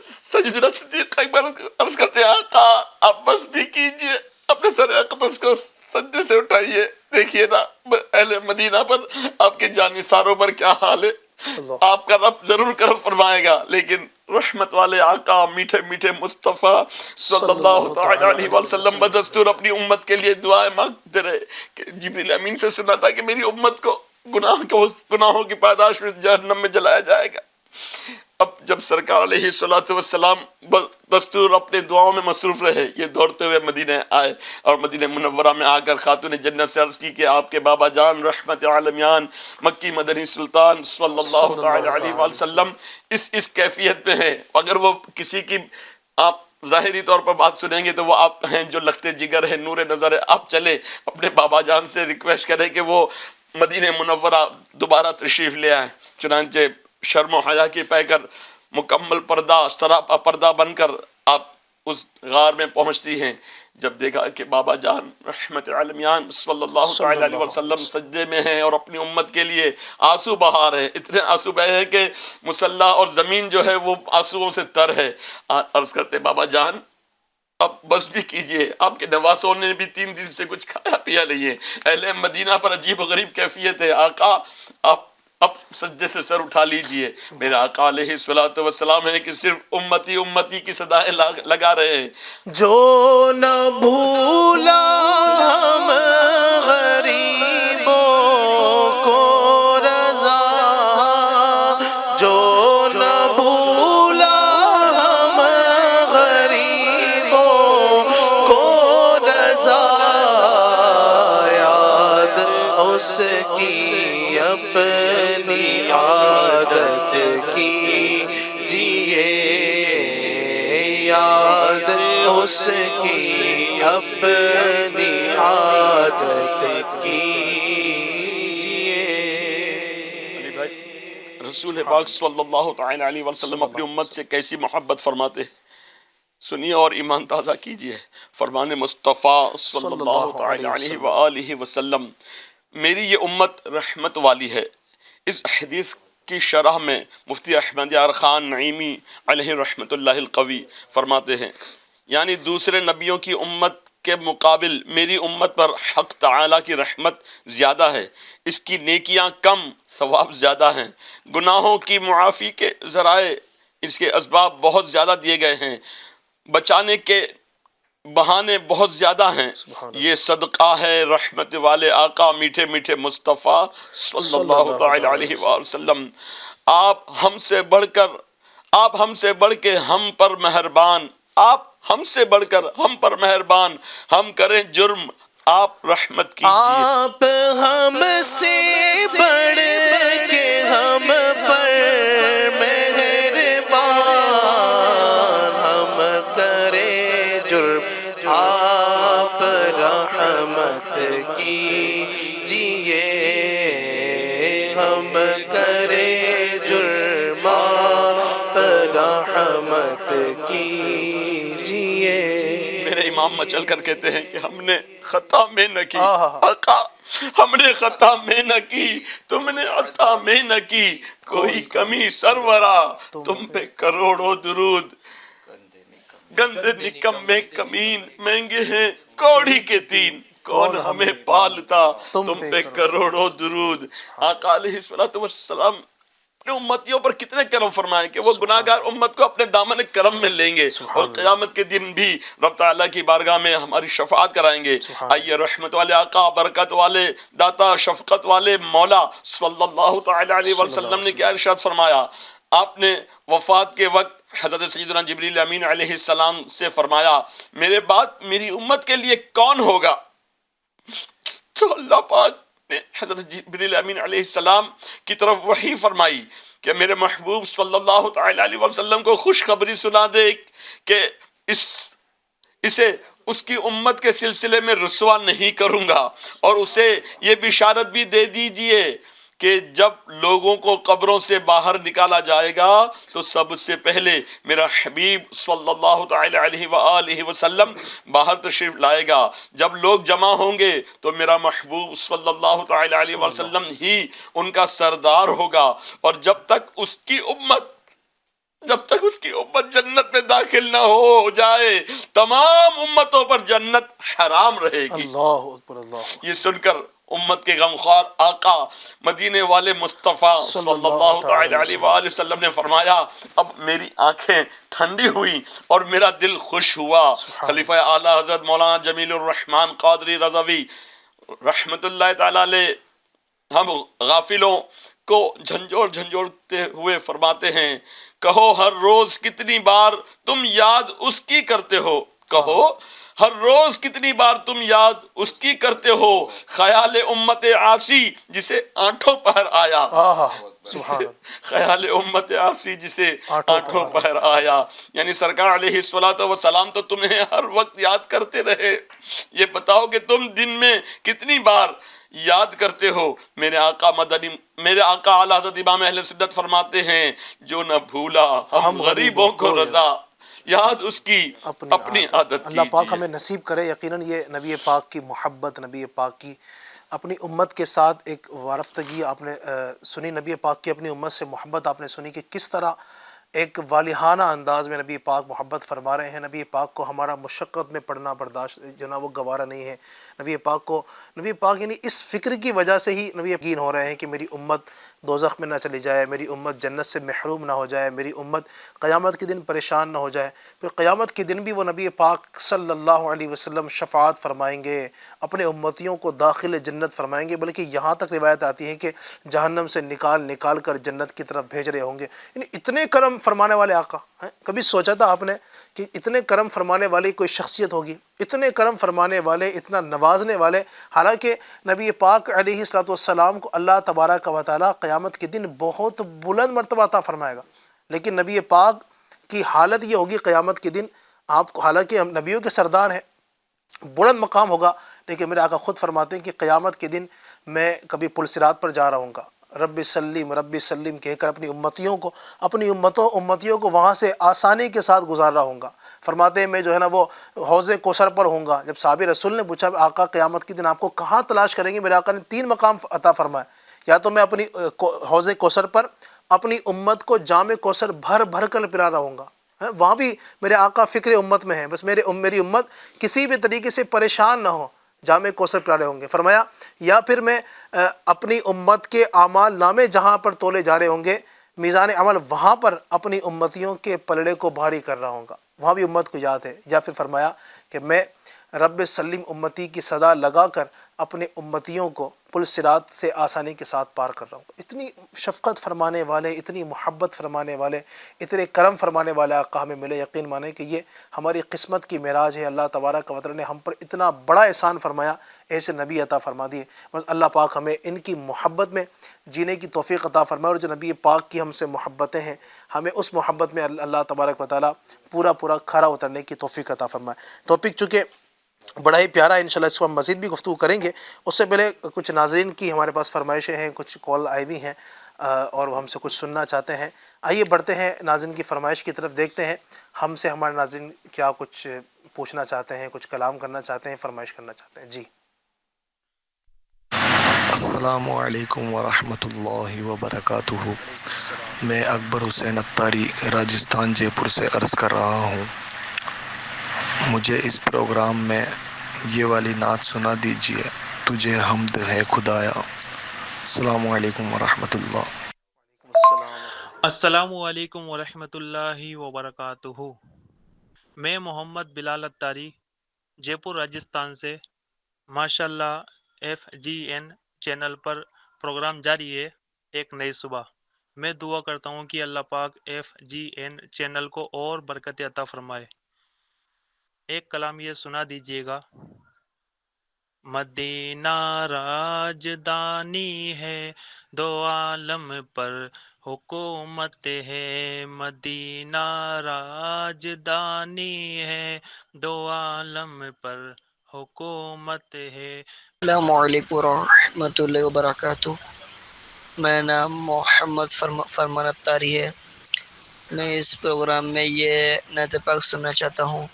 S3: سیدنا صدیق اکبر عرض کرتے ہیں، آقا آپ بس بھی کیجئے، اپنے سر اقدس کو سجدے سے اٹھائیے، دیکھیے نا اہل مدینہ پر، آپ کے جانثاروں پر کیا حال ہے۔ آپ کا رب ضرور کرم فرمائے گا، لیکن رحمت والے آقا میٹھے میٹھے مصطفیٰ صلی اللہ تعالی علیہ وسلم بدستور اپنی امت کے لیے دعائیں مانگتے رہے کہ جبریل امین سے سنا تھا کہ میری امت کو گناہوں کی پاداش میں جہنم میں جلایا جائے گا۔ اب جب سرکار علیہ السلام دستور اپنے دعاؤں میں مصروف رہے، یہ دوڑتے ہوئے مدینہ آئے اور مدینہ منورہ میں آ کر خاتون جنت سے عرض کی کہ آپ کے بابا جان رحمت عالمیان مکی مدنی سلطان صلی اللہ تعالی علیہ وسلم اس کیفیت میں ہیں، اگر وہ کسی کی آپ ظاہری طور پر بات سنیں گے تو وہ آپ ہیں جو لخت جگر ہے، نور نظر ہے. آپ چلے اپنے بابا جان سے ریکویسٹ کریں کہ وہ مدینہ منورہ دوبارہ تشریف لے آئیں. چنانچہ شرم و حیا کی پہ کر مکمل پردہ، سراپا پردہ بن کر آپ اس غار میں پہنچتی ہیں. جب دیکھا کہ بابا جان رحمت عالمیان صلی اللہ تعالی علیہ وسلم سجدے میں ہیں اور اپنی امت کے لیے آنسو بہا رہے ہیں، اتنے آنسو بہہ رہے ہیں کہ مصلی اور زمین جو ہے وہ آنسوؤں سے تر ہے. عرض کرتے بابا جان اب بس بھی کیجئے، آپ کے نواسوں نے بھی 3 دن سے کچھ کھایا پیا نہیں ہے. اہل مدینہ پر عجیب و غریب کیفیت ہے. آقا آپ اب سجدے سے سر اٹھا لیجئے. میرے آقا علیہ الصلوۃ والسلام ہے کہ صرف امتی امتی کی صدائیں لگا رہے ہیں.
S2: جو نہ بھولا ہم غریبوں کو رضا، جو نہ بھولا ہم غریبوں کو رضا، یاد اس کی اپنی عادت کیجیے، یاد اس کی اپنی عادت کیجیے.
S3: رسول پاک صلی اللہ تعالی علیہ وسلم اپنی امت سے کیسی محبت فرماتے ہیں، سنیے اور ایمان تازہ کیجئے. فرمان مصطفیٰ صلی اللہ تعالی علیہ وآلہ وسلم، میری یہ امت رحمت والی ہے. اس حدیث کی شرح میں مفتی احمد یار خان نعیمی علیہ رحمت اللہ القوی فرماتے ہیں، یعنی دوسرے نبیوں کی امت کے مقابل میری امت پر حق تعالیٰ کی رحمت زیادہ ہے. اس کی نیکیاں کم، ثواب زیادہ ہیں. گناہوں کی معافی کے ذرائع، اس کے اسباب بہت زیادہ دیے گئے ہیں. بچانے کے بہانے بہت زیادہ ہیں. یہ صدقہ ہے رحمت والے آقا میٹھے میٹھے مصطفیٰ صلی اللہ تعالی علیہ وسلم. آپ ہم سے بڑھ کے ہم پر مہربان، آپ ہم سے بڑھ کر ہم پر مہربان. ہم کریں جرم آپ رحمت کیجیے.
S2: آپ ہم سے بڑھ کے ہم پر مہربان، ہم کرے جرم آپ رحمت کیجیے، ہم کرے جرم آپ رحمت کیجیے.
S3: میرے امام مچل کر کہتے ہیں کہ ہم نے خطا میں نہ کی، آقا ہم نے خطا میں نہ کی، تم نے عطا میں نہ کی کوئی کمی سرورا، تم پہ کروڑوں درود. گندے نکمے کمین مہنگے ہیں کوڑی کے 3، کون ہمیں پالتا تم پہ کروڑوں درود. آقا علیہ الصلوۃ والسلام اپنے امتیوں پر کتنے کرم فرمائے کہ وہ گناہگار امت کو اپنے دامن کرم میں لیں گے اور قیامت کے دن بھی رب تعالیٰ کی بارگاہ میں ہماری شفاعت کرائیں گے. آئیے رحمت والے آقا، برکت والے داتا، شفقت والے مولا صلی اللہ تعالی علیہ وسلم نے کیا ارشاد فرمایا. آپ نے وفات کے وقت حضرت سیدنا جبریل امین علیہ السلام سے فرمایا، میرے بعد میری امت کے لیے کون ہوگا؟ تو اللہ پاک نے حضرت جبریل امین علیہ السلام کی طرف وحی فرمائی کہ میرے محبوب صلی اللہ تعالی علیہ وسلم کو خوشخبری سنا دے کہ اسے اس کی امت کے سلسلے میں رسوا نہیں کروں گا، اور اسے یہ بشارت بھی دے دیجئے کہ جب لوگوں کو قبروں سے باہر نکالا جائے گا تو سب سے پہلے میرا حبیب صلی اللہ تعالی علیہ وآلہ وسلم باہر تشریف لائے گا. جب لوگ جمع ہوں گے تو میرا محبوب صلی اللہ تعالی علیہ وسلم ہی ان کا سردار ہوگا، اور جب تک اس کی امت جنت میں داخل نہ ہو جائے تمام امتوں پر جنت حرام رہے گی.
S2: اللہ اکبر، اللہ.
S3: یہ سن کر امت کے غمخوار آقا مدینے والے مصطفیٰ صلی اللہ تعالی علیہ وآلہ وسلم نے فرمایا، اب میری آنکھیں ٹھنڈی ہوئی اور میرا دل خوش ہوا. خلیفہ اعلیٰ حضرت مولانا جمیل الرحمن قادری رضوی رحمت اللہ تعالی علیہ ہم غافلوں کو جھنجھوڑتے ہوئے فرماتے ہیں، کہو ہر روز کتنی بار تم یاد اس کی کرتے ہو، کہو ہر روز کتنی بار تم یاد اس کی کرتے ہو، خیال امت عاصی جسے آنکھوں پر آیا،
S2: سبحان اللہ،
S3: خیال امت عاصی جسے
S2: آنکھوں
S3: آنکھوں
S2: پر
S3: پر آیا، یعنی سرکار علیہ السلام تو تمہیں ہر وقت یاد کرتے رہے۔ یہ بتاؤ کہ تم دن میں کتنی بار یاد کرتے ہو۔ میرے آقا اعلیٰ حضرت امام اہل سنت فرماتے ہیں، جو نہ بھولا ہم غریبوں کو رضا، یاد اس کی اپنی عادت
S2: اللہ پاک
S3: کیجیے۔
S2: ہمیں نصیب کرے۔ یقیناً یہ نبی پاک کی محبت، نبی پاک کی اپنی امت کے ساتھ ایک وارفتگی آپ نے سنی، نبی پاک کی اپنی امت سے محبت آپ نے سنی کہ کس طرح ایک والہانہ انداز میں نبی پاک محبت فرما رہے ہیں۔ نبی پاک کو ہمارا مشقت میں پڑنا برداشت جو نا وہ گوارا نہیں ہے۔ نبی پاک یعنی اس فکر کی وجہ سے ہی نبی یقین ہو رہے ہیں کہ میری امت دوزخ میں نہ چلی جائے، میری امت جنت سے محروم نہ ہو جائے، میری امت قیامت کے دن پریشان نہ ہو جائے۔ پھر قیامت کے دن بھی وہ نبی پاک صلی اللہ علیہ وسلم شفاعت فرمائیں گے، اپنے امتیوں کو داخل جنت فرمائیں گے، بلکہ یہاں تک روایت آتی ہے کہ جہنم سے نکال کر جنت کی طرف بھیج رہے ہوں گے۔ یعنی اتنے کرم فرمانے والے آقا ہیں، کبھی سوچا تھا آپ نے کہ اتنے کرم فرمانے والی کوئی شخصیت ہوگی، اتنے کرم فرمانے والے، اتنا نوازنے والے؟ حالانکہ نبی پاک علیہ الصلوۃ والسلام کو اللہ تبارک و تعالیٰ قیامت کے دن بہت بلند مرتبہ عطا فرمائے گا، لیکن نبی پاک کی حالت یہ ہوگی قیامت کے دن، آپ کو حالانکہ ہم نبیوں کے سردار ہیں، بلند مقام ہوگا، لیکن میرے آقا خود فرماتے ہیں کہ قیامت کے دن میں کبھی پل صراط پر جا رہا ہوں گا، رب سلم کہہ کر اپنی امتیوں کو وہاں سے آسانی کے ساتھ گزار رہا ہوں گا۔ فرماتے ہیں میں جو ہے نا وہ حوض کوثر پر ہوں گا۔ جب صحابہ رسول نے پوچھا آقا قیامت کے دن آپ کو کہاں تلاش کریں گے، میرے آقا نے 3 مقام عطا فرمایا، یا تو میں اپنی حوض کوثر پر اپنی امت کو جام کوثر بھر کر پلا رہا ہوں گا، وہاں بھی میرے آقا فکر امت میں ہیں، بس میری امت کسی بھی طریقے سے پریشان نہ ہو، جامع کوثر پلارے ہوں گے۔ فرمایا یا پھر میں اپنی امت کے اعمال نامے جہاں پر تولے جا رہے ہوں گے، میزان عمل وہاں پر اپنی امتیوں کے پلڑے کو بھاری کر رہا ہوں گا، وہاں بھی امت کو یاد ہے۔ یا پھر فرمایا کہ میں رب سلم امتی کی صدا لگا کر اپنے امتیوں کو پل صراط سے آسانی کے ساتھ پار کر رہا ہوں۔ اتنی شفقت فرمانے والے، اتنی محبت فرمانے والے، اتنے کرم فرمانے والے آقا ہمیں ملے۔ یقین مانیں کہ یہ ہماری قسمت کی معراج ہے۔ اللہ تبارک و تعالیٰ نے ہم پر اتنا بڑا احسان فرمایا، ایسے نبی عطا فرما دیے۔ بس اللہ پاک ہمیں ان کی محبت میں جینے کی توفیق عطا فرمائے، اور جو نبی پاک کی ہم سے محبتیں ہیں ہمیں اس محبت میں اللہ تبارک و تعالیٰ پورا کھرا اترنے کی توفیق عطا فرمائے۔ ٹاپک چونکہ بڑا ہی پیارا ہے، انشاءاللہ اس کو ہم مزید بھی گفتگو کریں گے۔ اس سے پہلے کچھ ناظرین کی ہمارے پاس فرمائشیں ہیں، کچھ کال آئی ہوئی ہیں اور وہ ہم سے کچھ سننا چاہتے ہیں۔ آئیے بڑھتے ہیں ناظرین کی فرمائش کی طرف، دیکھتے ہیں ہم سے ہمارے ناظرین کیا کچھ پوچھنا چاہتے ہیں، کچھ کلام کرنا چاہتے ہیں، فرمائش کرنا چاہتے ہیں۔ جی
S5: السلام علیکم ورحمۃ اللہ وبرکاتہ۔ میں اکبر حسین اتاری راجستھان جے پور سے عرض کر رہا ہوں، مجھے اس پروگرام میں یہ والی نعت سنا دیجیے، تجھے حمد ہے خدایا۔ السلام علیکم ورحمۃ اللہ۔
S6: السلام علیکم ورحمۃ اللہ وبرکاتہ۔ میں محمد بلال اتاری جے پور راجستھان سے، ماشاءاللہ FGN چینل پر پروگرام جاری ہے ایک نئی صبح۔ میں دعا کرتا ہوں کہ اللہ پاک FGN چینل کو اور برکت عطا فرمائے۔ ایک کلام یہ سنا دیجیے گا۔ مدینہ راجدانی ہے، دو عالم پر حکومت ہے، مدینہ راجدانی ہے، دو عالم پر حکومت ہے۔
S7: السلام علیکم ورحمۃ اللہ وبرکاتہ۔ میرا نام محمد فرمان اتاری ہے۔ میں اس پروگرام میں یہ نعت پاک سننا چاہتا ہوں،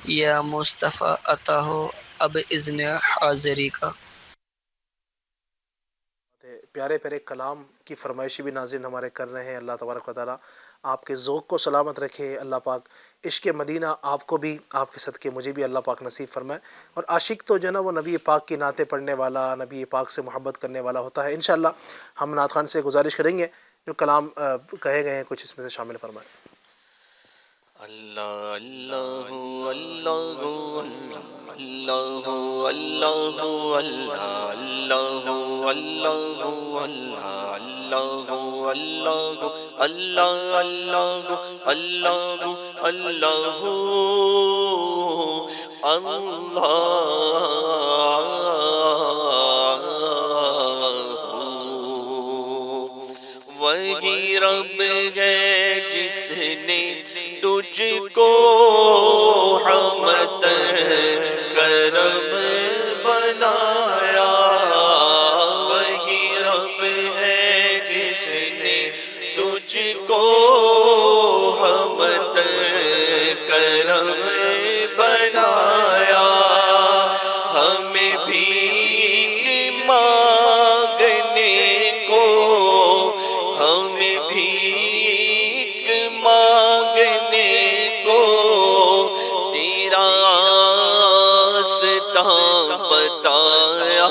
S7: یا مصطفیٰ عطا ہو اب اذن حاضری کا۔
S2: پیارے کلام کی فرمائشی بھی ناظرین ہمارے کر رہے ہیں۔ اللہ تبارک و تعالیٰ آپ کے ذوق کو سلامت رکھے۔ اللہ پاک عشق مدینہ آپ کو بھی، آپ کے صدقے مجھے بھی اللہ پاک نصیب فرمائے۔ اور عاشق تو جو ہے نا وہ نبی پاک کی نعتیں پڑھنے والا، نبی پاک سے محبت کرنے والا ہوتا ہے۔ انشاءاللہ ہم نعت خوان سے گزارش کریں گے جو کلام کہے گئے ہیں کچھ اس میں سے شامل فرمائیں۔
S3: اللہ اللہ اللہ اللہ اللہ اللہ اللہ اللہ اللہ اللہ اللہ
S8: وہی رب ہے جس نے تجھ کو رحمت کرم بنایا، وہی رب ہے جس نے تجھ کو رحمت کرم بنایا، ہمیں بھی مانگنے کو، ہمیں بھی مانگنے کو تیرا راستہ بتایا،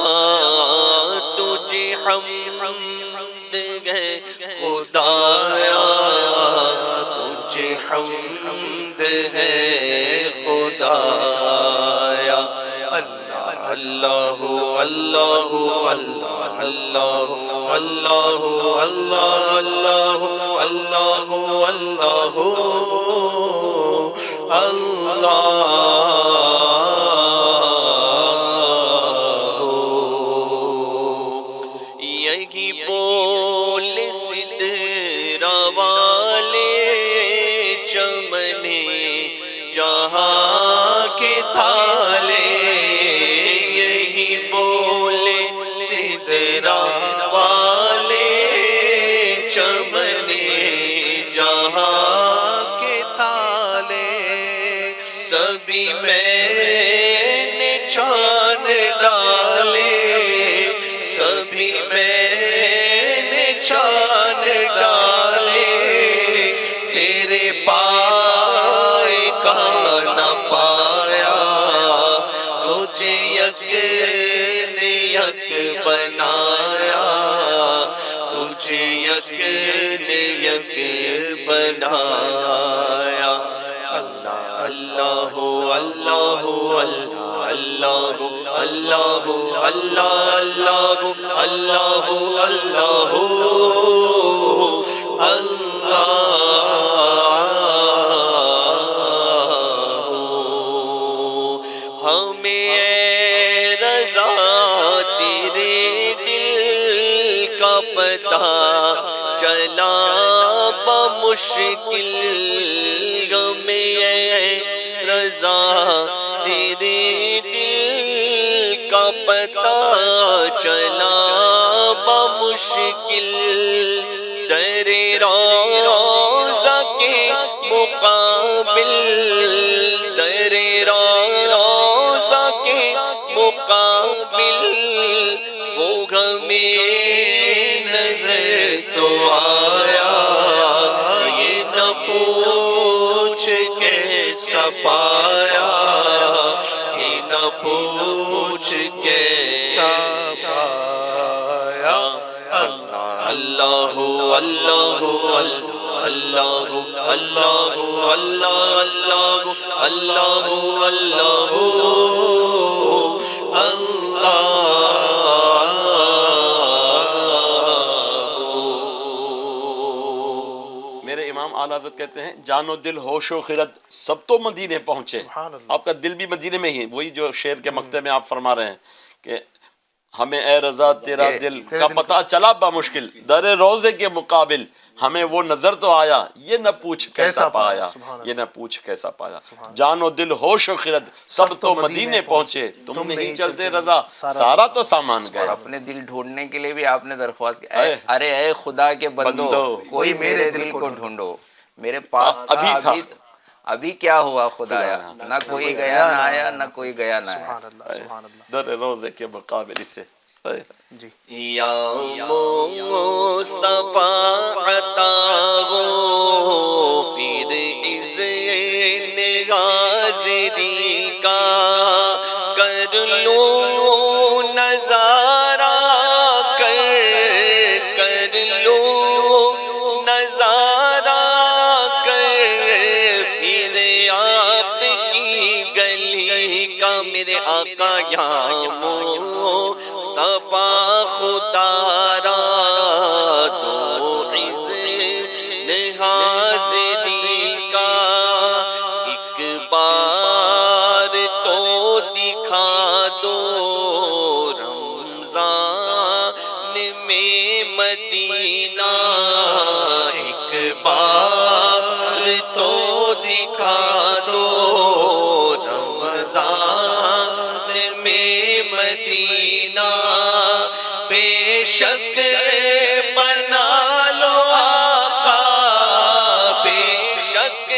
S8: تجھے حمد ہے خدایا، تجھے حمد ہے خدایا، اللہ اللہ اللہ اللہ اللہ اللہ اللہ اللہ یہی بول سدرا والے چمنے جہاں کے تھالے، یہی بولے سدرا والے چمنے جہاں کے تھالے، سبھی میں نے چھان ڈالے، سبھی میں نے چھان ڈالے، تیرے پائے کا نہ پایا، تجھے یک نے یک بنایا، تجھے یک نے یک بنایا، اللہ اللہ اللہ اللہ اللہ اللہ اللہ اللہ ہمیں اے رضا تیرے دل کا پتہ چلا بمشکل، ہمیں اے رضا تیرے دل کا پتہ چلا بمشکل، در روضہ کے مقابل، در روضہ کے مقابل وہ ہمیں نظر تو آیا، یہ نہ پوچھ کیسا پایا، یہ نہ پوچھ کیسا پایا، اللہ اللہ اللہ اللہ اللہ اللہ اللہ
S3: میرے امام اعلیٰ حضرت کہتے ہیں جان و دل ہوش و خرد سب تو مدینے پہنچے، آپ کا دل بھی مدینے میں ہی ہے، وہی جو شعر کے مقطع میں آپ فرما رہے ہیں کہ ہمیں اے رضا تیرا دل کا پتہ چلا بمشکل، در روضے کے مقابل ہمیں وہ نظر تو آیا، یہ نہ پوچھ کیسا پایا، یہ نہ پوچھ کیسا پایا، جان و دل ہوش و خرد سب تو مدینے پہنچے، تم نہیں چلتے رضا سارا تو سامان
S4: اور
S3: گیا۔
S4: اپنے دل ڈھونڈنے کے لیے بھی آپ نے درخواست کی، ارے اے خدا کے بندو کوئی میرے دل کو ڈھونڈو، میرے پاس تھا ابھی کیا ہوا خدایا، نہ کوئی گیا نہ آیا، نہ کوئی گیا نہ آیا،
S3: در روضے کے مقابل سے
S2: جی
S8: یا مصطفیٰ عطا ہو پھر اذن حاضری کا، کر لوں نظارہ کر لوں نظارہ پھر آپ کی گلی کا، میرے آقا یا مصطفیٰ خدا را تو اذن حاضری کا، ایک بار تو میں مدینہ ایک بار تو دکھا دو، رمضان میں مدینہ بے شک بنا لو آقا، بے شک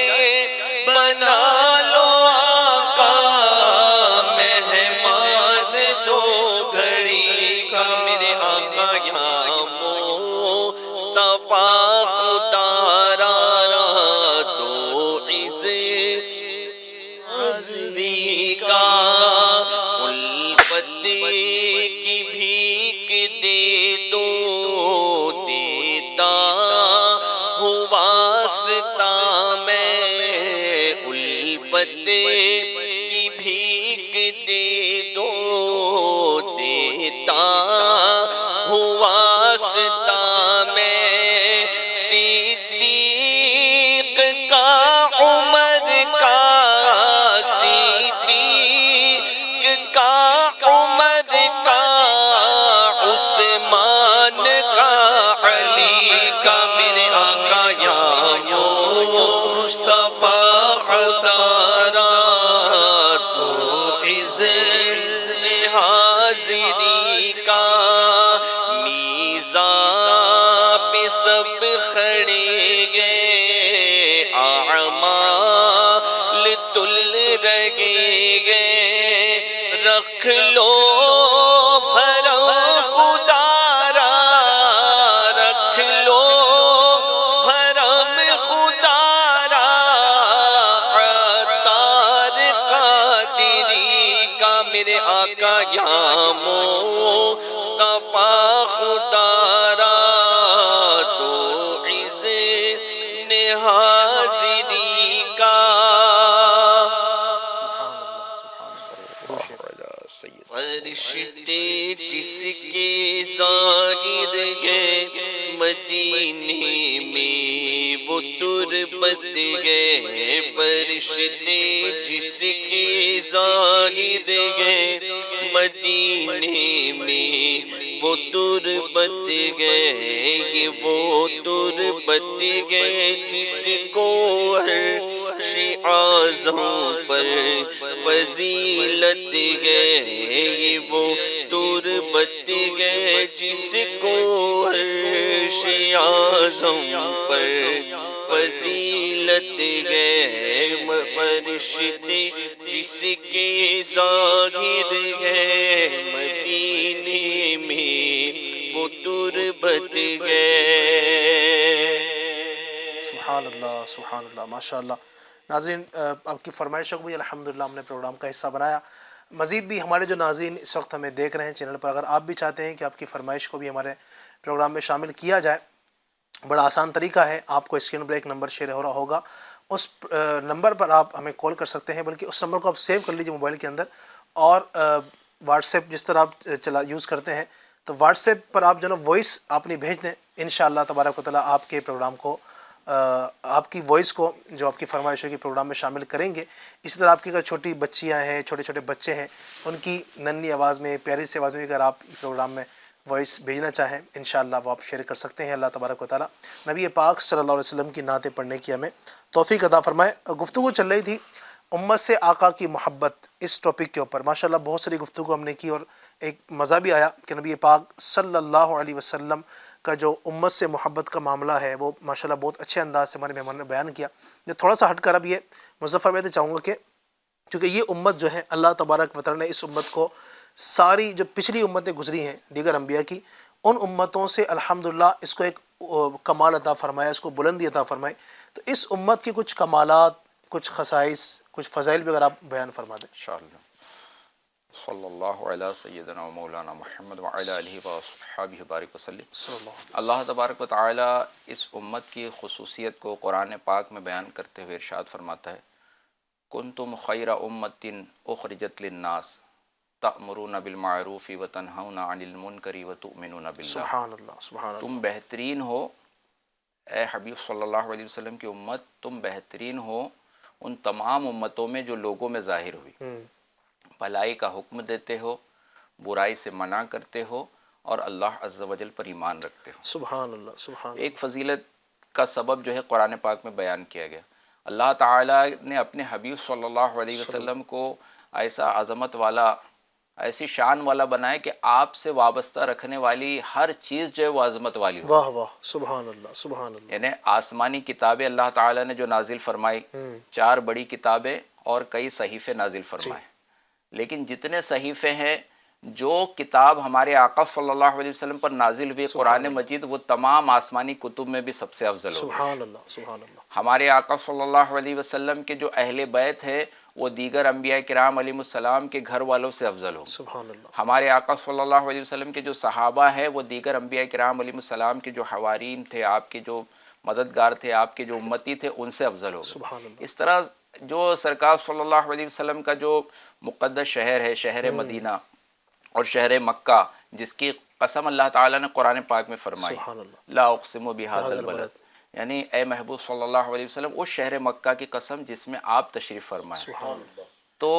S8: بنا لو آقا، مہمان دو گھڑی کا میرے آقا یا مصطفیٰ خدا را تو عزری کا، الفت کی بھیک دے دو، دیتا ہوں واسطہ میں، الفت کی بھیک دے دو، دیتا ہوں واسطہ میں، صدیق کا عمر کا، صدیق کا عمر کا، عثمان کا، علی کا، میرے آقا یا مصطفیٰ خدا را تو عزت حاضری کا، میزان پہ سب کھڑے گئے، اعمال تل رہے گئے، رکھ لو بھرم خدا را، رکھ لو بھرم خدا را، عطار قادری کا، میرے آقا یا مصطفیٰ خدا را تو عزت حاضری کا، فرشتے جس کے ظاہر گئے مدینے میں وہ تربت گئے، فرشتے جس کے ظاہر گئے مدینے میں وہ تربت گئے، وہ تربت گئے جس کو عرش اعظم پر فضیلت گئے، وہ تربت گئے جس کو عرش اعظم پر فضیلت گئے، فرشتے جس کے ظاہر گئے مدینے میں وہ تربت گئے۔
S2: سبحان اللہ سبحان اللہ، ماشاء اللہ۔ ناظرین آپ کی فرمائشوں کو بھی الحمدللہ ہم نے پروگرام کا حصہ بنایا۔ مزید بھی ہمارے جو ناظرین اس وقت ہمیں دیکھ رہے ہیں چینل پر، اگر آپ بھی چاہتے ہیں کہ آپ کی فرمائش کو بھی ہمارے پروگرام میں شامل کیا جائے، بڑا آسان طریقہ ہے، آپ کو اسکرین پر ایک نمبر شیئر ہو رہا ہوگا، اس نمبر پر آپ ہمیں کال کر سکتے ہیں، بلکہ اس نمبر کو آپ سیو کر لیجئے موبائل کے اندر، اور واٹس ایپ جس طرح آپ یوز کرتے ہیں تو واٹس ایپ پر آپ جو ہے نا وائس اپنی بھیج دیں، انشاءاللہ تبارک و تعالیٰ آپ کے پروگرام کو آپ کی وائس کو جو آپ کی فرمائشوں کے پروگرام میں شامل کریں گے۔ اسی طرح آپ کی اگر چھوٹی بچیاں ہیں، چھوٹے چھوٹے بچے ہیں، ان کی ننھی آواز میں، پیاری سی آواز میں اگر آپ پروگرام میں وائس بھیجنا چاہیں انشاءاللہ وہ آپ شیئر کر سکتے ہیں۔ اللہ تبارک و تعالیٰ نبی پاک صلی اللہ علیہ وسلم کی نعتیں پڑھنے کی ہمیں توفیق عطا فرمائے۔ گفتگو چل رہی تھی امت سے آقا کی محبت، اس ٹاپک کے اوپر ماشاءاللہ بہت ساری گفتگو ہم نے کی، اور ایک مزہ بھی آیا کہ نبی پاک صلی اللہ علیہ وسلم کا جو امت سے محبت کا معاملہ ہے وہ ماشاءاللہ بہت اچھے انداز سے ہمارے مہمان نے بیان کیا۔ میں تھوڑا سا ہٹ کر اب یہ مظفر میں چاہوں گا کہ چونکہ یہ امت جو ہے اللہ تبارک و تعالیٰ نے اس امت کو ساری جو پچھلی امتیں گزری ہیں دیگر انبیاء کی، ان امتوں سے الحمدللہ اس کو ایک کمال عطا فرمایا، اس کو بلندی عطا فرمائی۔ تو اس امت کی کچھ کمالات، کچھ خصائص، کچھ فضائل بھی اگر آپ بیان فرما دیں
S4: انشاءاللہ۔ صلی اللہ علیہ سیدنا و مولانا محمد وعلی آلہ وصحبہ بارک وسلم۔ اللہ تبارک و تعالی اس امت کی خصوصیت کو قرآن پاک میں بیان کرتے ہوئے ارشاد فرماتا ہے، کنتم خیر امت اخرجت للناس تأمرون بالمعروف وتنہون عن المنکر وتؤمنون باللہ۔
S2: سبحان اللہ سبحان اللہ۔
S4: تم بہترین ہو اے حبیب صلی اللہ علیہ وسلم کی امت، تم بہترین ہو ان تمام امتوں میں جو لوگوں میں ظاہر ہوئی، بھلائی کا حکم دیتے ہو، برائی سے منع کرتے ہو، اور اللہ عز و جل پر ایمان رکھتے ہوں۔
S2: سبحان اللہ، سبحان اللہ۔
S4: ایک فضیلت کا سبب جو ہے قرآن پاک میں بیان کیا گیا، اللہ تعالیٰ نے اپنے حبیب صلی اللہ علیہ وسلم کو ایسا عظمت والا، ایسی شان والا بنائے کہ آپ سے وابستہ رکھنے والی ہر چیز جو ہے وہ عظمت والی ہو۔
S2: واہ واہ، سبحان اللہ، سبحان اللہ۔
S4: یعنی آسمانی کتابیں اللہ تعالیٰ نے جو نازل فرمائی، 4 بڑی کتابیں اور کئی صحیفے نازل فرمائے، لیکن جتنے صحیفے ہیں، جو کتاب ہمارے آقا صلی اللہ علیہ وسلم پر نازل ہوئی قرآن مجید، وہ تمام آسمانی کتب میں بھی سب سے افضل ہو۔
S2: سبحان اللہ، سبحان اللہ۔
S4: ہمارے آقا صلی اللہ علیہ وسلم کے جو اہل بیت ہے وہ دیگر انبیاء کرام علیہ السلام کے گھر والوں سے افضل ہو۔
S2: سبحان اللہ۔
S4: ہمارے آقا صلی اللہ علیہ وسلم کے جو صحابہ ہیں وہ دیگر انبیاء کرام علیہ السلام کے جو حوارین تھے، آپ کے جو مددگار تھے، آپ کے جو امتی تھے، ان سے افضل ہو۔
S2: سبحان اللہ۔
S4: اس طرح جو سرکار صلی اللہ علیہ وسلم کا جو مقدس شہر ہے، شہر مدینہ اور شہر مکہ، جس کی قسم اللہ تعالیٰ نے قرآن پاک میں فرمائی،
S2: سبحان اللہ۔
S4: لا اقسم بہذا البلد، یعنی اے محبوب صلی اللہ علیہ وسلم اس شہر مکہ کی قسم جس میں آپ تشریف فرمائے۔
S2: سبحان اللہ۔
S4: تو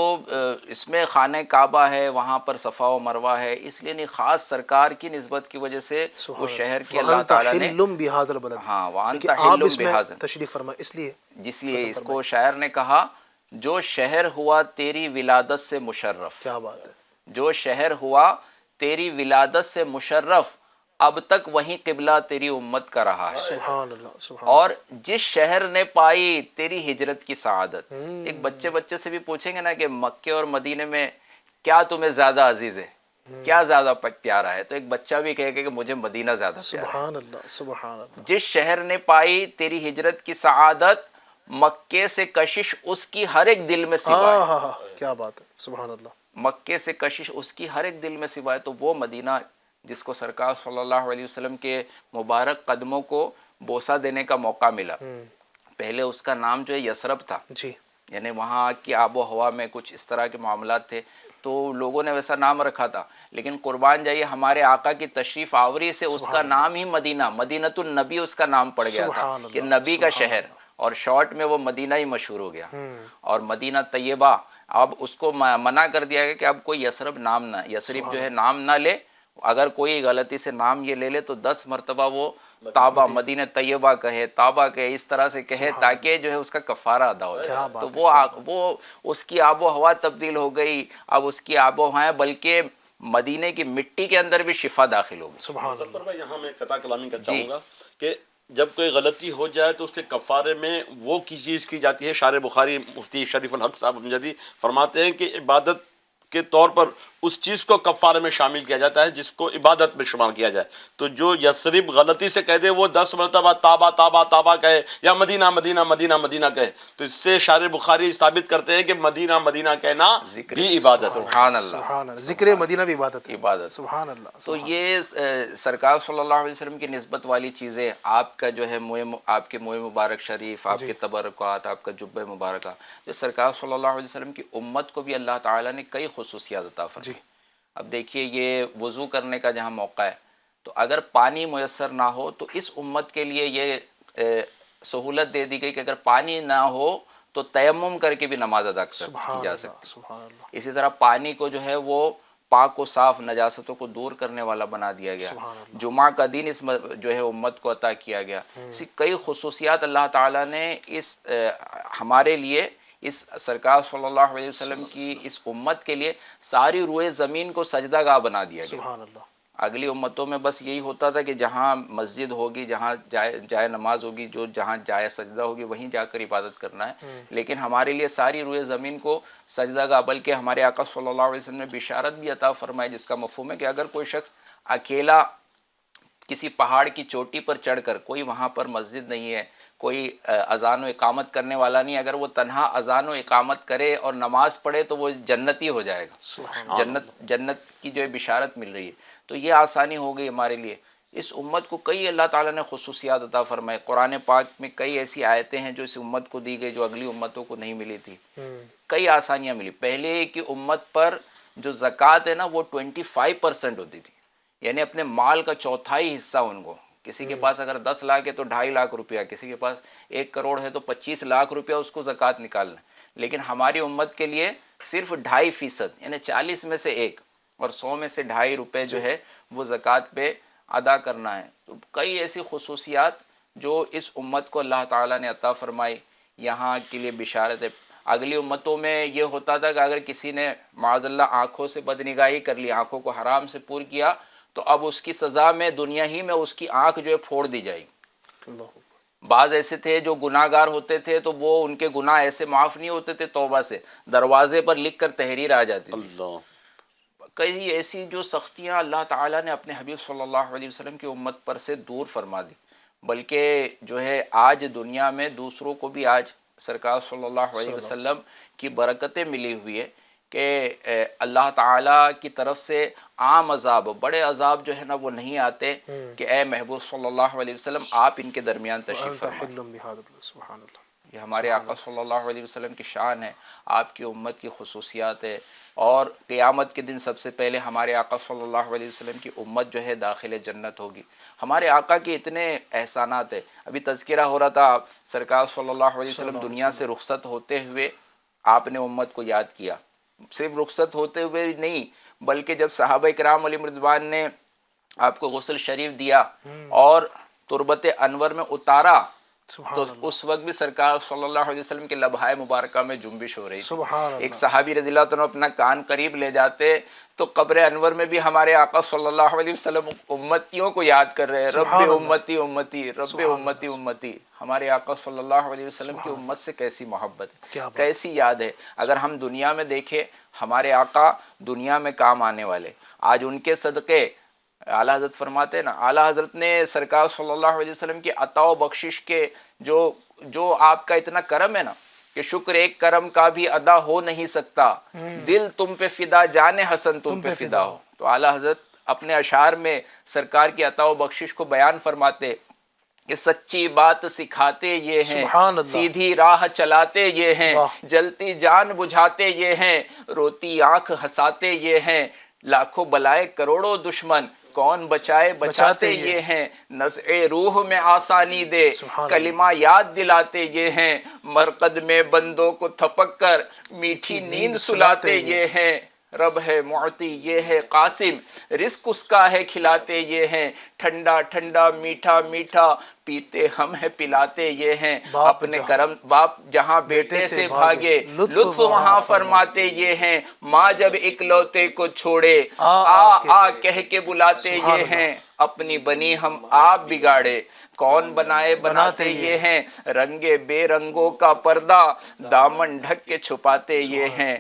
S4: اس میں خانہ کعبہ ہے، وہاں پر صفا و مروہ ہے، اس لیے نہیں، خاص سرکار کی نسبت کی وجہ سے وہ شہر کی اللہ تعالیٰ نے،
S2: وَأَنْتَ حِلٌّ بِهَذَا الْبَلَدِ،
S4: ہاں وَأَنْتَ
S2: کہ آپ
S4: حِلٌّ
S2: اس میں
S4: بِهَذَا،
S2: تشریف فرمائے، اس لیے
S4: جس لیے اس کو شاعر نے کہا، جو شہر ہوا تیری ولادت سے مشرف،
S2: کیا بات ہے۔
S4: جو شہر ہوا تیری ولادت سے مشرف، اب تک وہیں قبلہ تیری امت کا رہا ہے۔
S2: سبحان اللہ، سبحان
S4: اور جس شہر نے پائی تیری ہجرت کی سعادت، ایک بچے سے بھی پوچھیں گے نا کہ مکے اور مدینے میں کیا تمہیں زیادہ عزیز ہے، کیا زیادہ پیارا ہے، تو ایک بچہ بھی کہے گا کہ مجھے مدینہ زیادہ پیارا ہے۔
S2: سبحان اللہ، سبحان اللہ۔
S4: جس شہر نے پائی تیری ہجرت کی سعادت، مکے سے کشش اس کی ہر ایک دل میں سوائے،
S2: ہاں، کیا بات ہے، سبحان اللہ۔
S4: مکے سے کشش اس کی ہر ایک دل میں سوائے، تو وہ مدینہ جس کو سرکار صلی اللہ علیہ وسلم کے مبارک قدموں کو بوسہ دینے کا موقع ملا، پہلے اس کا نام جو ہے یثرب تھا،
S2: جی،
S4: یعنی وہاں کی آب و ہوا میں کچھ اس طرح کے معاملات تھے تو لوگوں نے ویسا نام رکھا تھا، لیکن قربان جائیے ہمارے آقا کی تشریف آوری سے اس کا نام ہی مدینہ، مدینۃ النبی اس کا نام پڑ گیا تھا کہ نبی کا شہر، اور شارٹ میں وہ مدینہ ہی مشہور ہو گیا۔ اور مدینہ طیبہ، اب اس کو منع کر دیا گیا کہ اب کوئی یثرب نام نہ، یثرب جو ہے نام نہ لے، اگر کوئی غلطی سے نام یہ لے لے تو 10 مرتبہ وہ تابہ، مدینہ طیبہ کہے، تابہ کہے، اس طرح سے کہے تاکہ جو ہے اس کا کفارہ ادا ہو جائے۔ تو وہ اس کی آب و ہوا تبدیل ہو گئی، اب اس کی آب و ہوا بلکہ مدینے کی مٹی کے اندر بھی شفا داخل ہوگی۔
S2: سبحان اللہ۔
S3: ظفر بھائی یہاں میں قطع کلامی کرتا ہوں گا کہ جب کوئی غلطی ہو جائے تو اس کے کفارے میں وہ کس چیز کی جاتی ہے؟ شارح بخاری مفتی شریف الحق صاحب امجدی فرماتے ہیں کہ عبادت کے طور پر اس چیز کو کفارے میں شامل کیا جاتا ہے جس کو عبادت میں شمار کیا جائے۔ تو جو یثرب غلطی سے کہہ دے وہ 10 مرتبہ تابہ تابہ تابہ کہے یا مدینہ مدینہ مدینہ مدینہ کہے، تو اس سے شارح بخاری ثابت کرتے ہیں کہ مدینہ مدینہ کہنا بھی عبادت ہے۔
S4: سبحان اللہ،
S2: سبحان اللہ، ذکر مدینہ بھی عبادت ہے۔
S4: عبادت۔
S2: سبحان اللہ۔
S4: تو یہ سرکار صلی اللہ علیہ وسلم کی نسبت والی چیزیں، آپ کا جو ہے آپ کے منہ مبارک شریف، آپ کے تبرکات، آپ کا جبہ مبارکہ، جو سرکار صلی اللہ علیہ وسلم کی امت کو بھی اللہ تعالیٰ نے کئی خصوصیات عطا فرمائی۔ اب دیکھیے یہ وضو کرنے کا جہاں موقع ہے تو اگر پانی میسر نہ ہو تو اس امت کے لیے یہ سہولت دے دی گئی کہ اگر پانی نہ ہو تو تیمم کر کے بھی نماز ادا کی جا سکتی۔
S2: سبحان اللہ۔
S4: اسی طرح پانی کو جو ہے وہ پاک و صاف، نجاستوں کو دور کرنے والا بنا دیا گیا۔ جمعہ کا دن اس جو ہے امت کو عطا کیا گیا۔ اسی کئی خصوصیات اللہ تعالیٰ نے اس ہمارے لیے، اس سرکار صلی اللہ علیہ وسلم کی اس امت کے لیے ساری روئے زمین کو سجدہ گاہ بنا دیا گیا۔
S2: سبحان اللہ۔
S4: اگلی امتوں میں بس یہی ہوتا تھا کہ جہاں مسجد ہوگی، جہاں جائے نماز ہوگی، جہاں جائے سجدہ ہوگی وہیں جا کر عبادت کرنا ہے، لیکن ہمارے لیے ساری روئے زمین کو سجدہ گاہ، بلکہ ہمارے آقا صلی اللہ علیہ وسلم نے بشارت بھی عطا فرمائی جس کا مفہوم ہے کہ اگر کوئی شخص اکیلا کسی پہاڑ کی چوٹی پر چڑھ کر، کوئی وہاں پر مسجد نہیں ہے، کوئی اذان و اقامت کرنے والا نہیں، اگر وہ تنہا اذان و اقامت کرے اور نماز پڑھے تو وہ جنتی ہو جائے گا۔ جنت کی جو بشارت مل رہی ہے، تو یہ آسانی ہو گئی ہمارے لیے۔ اس امت کو کئی اللہ تعالیٰ نے خصوصیات عطا فرمائے۔ قرآن پاک میں کئی ایسی آیتیں ہیں جو اس امت کو دی گئی جو اگلی امتوں کو نہیں ملی تھی۔ کئی آسانیاں ملی۔ پہلے کی امت پر جو زکوٰۃ ہے نا وہ 25% ہوتی تھی، یعنی اپنے مال کا چوتھائی حصہ ان کو، کسی کے پاس اگر 10 لاکھ ہے تو 2.5 لاکھ روپیہ، کسی کے پاس 1 کروڑ ہے تو 25 لاکھ روپیہ اس کو زکوٰۃ نکالنا ہے۔ لیکن ہماری امت کے لیے صرف 2.5%، یعنی 40 میں سے 1، اور 100 میں سے 2.5 روپے جو ہے وہ زکوٰۃ پہ ادا کرنا ہے. تو کئی ایسی خصوصیات جو اس امت کو اللہ تعالیٰ نے عطا فرمائی. یہاں کے لیے بشارت ہے. اگلی امتوں میں یہ ہوتا تھا کہ اگر کسی نے معاذ اللہ آنکھوں سے بدنگاہی کر لی، آنکھوں کو حرام سے پور کیا، تو اب اس کی سزا میں دنیا ہی میں اس کی آنکھ جو ہے پھوڑ دی جائے گی. بعض ایسے تھے جو گناہ گار ہوتے تھے تو وہ ان کے گناہ ایسے معاف نہیں ہوتے تھے توبہ سے، دروازے پر لکھ کر تحریر آ جاتی تھی. کئی ایسی جو سختیاں اللہ تعالیٰ نے اپنے حبیب صلی اللہ علیہ وسلم کی امت پر سے دور فرما دی. بلکہ جو ہے آج دنیا میں دوسروں کو بھی آج سرکار صلی اللہ علیہ وسلم کی برکتیں ملی ہوئی ہے کہ اللہ تعالیٰ کی طرف سے عام عذاب، بڑے عذاب جو ہے نا وہ نہیں آتے کہ اے محبوب صلی اللہ علیہ وسلم آپ ان کے درمیان تشریف فرمائیں. یہ ہمارے آقا صلی اللہ علیہ وسلم کی شان ہے، آپ کی امت کی خصوصیات ہے. اور قیامت کے دن سب سے پہلے ہمارے آقا صلی اللہ علیہ وسلم کی امت جو ہے داخل جنت ہوگی. ہمارے آقا کے اتنے احسانات ہیں. ابھی تذکرہ ہو رہا تھا، سرکار صلی اللہ علیہ وسلم دنیا سے رخصت ہوتے ہوئے آپ نے امت کو یاد کیا. صرف رخصت ہوتے ہوئے نہیں بلکہ جب صحابہ کرام علیہم رضوان نے آپ کو غسل شریف دیا اور تربت انور میں اتارا تو اس وقت بھی سرکار صلی اللہ علیہ وسلم کے لبہائے مبارکہ میں جنبش ہو رہی تھی. ایک صحابی رضی اللہ عنہ اپنا کان قریب لے جاتے تو قبر انور میں بھی ہمارے آقا صلی اللہ علیہ وسلم امتیوں کو یاد کر رہے ہیں. رب امتی امتی، رب امتی امتی. ہمارے آقا صلی اللہ علیہ وسلم کی امت سے کیسی محبت ہے، کیسی یاد ہے. اگر ہم دنیا میں دیکھیں ہمارے آقا دنیا میں کام آنے والے، آج ان کے صدقے اعلیٰ حضرت فرماتے ہیں نا، اعلیٰ حضرت نے سرکار صلی اللہ علیہ وسلم کی عطا و بخشش کے جو آپ کا اتنا کرم ہے نا کہ شکر ایک کرم کا بھی ادا ہو نہیں سکتا. دل تم پہ فدا، جان حسن تم پہ فدا ہو. تو اعلیٰ حضرت اپنے اشعار میں سرکار کی عطا و بخشش کو بیان فرماتے کہ سچی بات سکھاتے یہ ہیں، سیدھی راہ چلاتے یہ ہیں، جلتی جان بجھاتے یہ ہیں، روتی آنکھ ہنساتے یہ ہیں، لاکھوں بلائے کروڑوں دشمن کون بچائے بچاتے یہ ہیں، نزع روح میں آسانی دے کلمہ یاد دلاتے یہ ہیں، مرقد میں بندوں کو تھپک کر میٹھی نیند سلاتے یہ ہیں. رب ہے معطی یہ ہے قاسم، رزق اس کا ہے کھلاتے یہ ہیں، ٹھنڈا ٹھنڈا میٹھا میٹھا پیتے ہم ہے پلاتے یہ ہیں. اپنے کرم باپ جہاں بیٹے سے بھاگے لطف وہاں فرماتے یہ ہیں، ماں جب اکلوتے کو چھوڑے آ کہہ کے بلاتے یہ ہیں. اپنی بنی ہم آپ بگاڑے کون بنائے بناتے یہ ہیں، رنگے بے رنگوں کا پردہ دامن ڈھک کے چھپاتے یہ ہیں.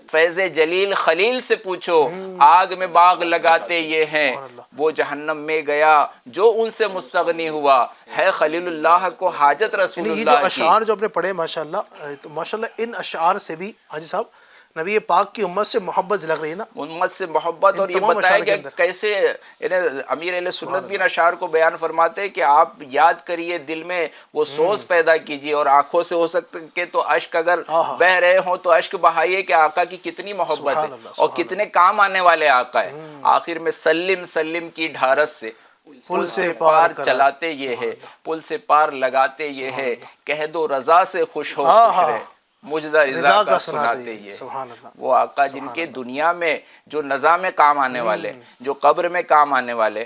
S4: فیض جلیل خلیل سے پوچھو آگ میں باغ لگاتے یہ ہیں. وہ جہنم میں گیا جو ان سے مستغنی ہوا، ہے خلیل اللہ کو حاجت رسول اللہ کی.
S2: یہ جو اشعار جو آپ نے پڑھے ماشاءاللہ، تو ماشاءاللہ ان اشعار سے بھی حاجی صاحب نبی پاک کی امت سے محبت لگ رہی ہے نا،
S4: امت سے محبت. اور یہ بتایا گیا کیسے امیر اہل سنت بھی ان اشعار کو بیان فرماتے ہیں کہ آپ یاد کریے، دل میں وہ سوز پیدا کیجیے اور آنکھوں سے ہو سکتے تو اشک اگر بہ رہے ہوں تو اشک بہائیے کہ آقا کی کتنی محبت ہے اور کتنے کام آنے والے آقا ہے. آخر میں سلم سلم کی ڈھارس سے پل سے پار چلاتے یہ ہے، پل سے پار لگاتے یہ ہے، کہہ دو رضا سے خوش ہو خوش رہے، مجدہ رضا کا سناتے یہ. وہ آقا جن کے دنیا میں جو نظام میں کام آنے والے، جو قبر میں کام آنے والے،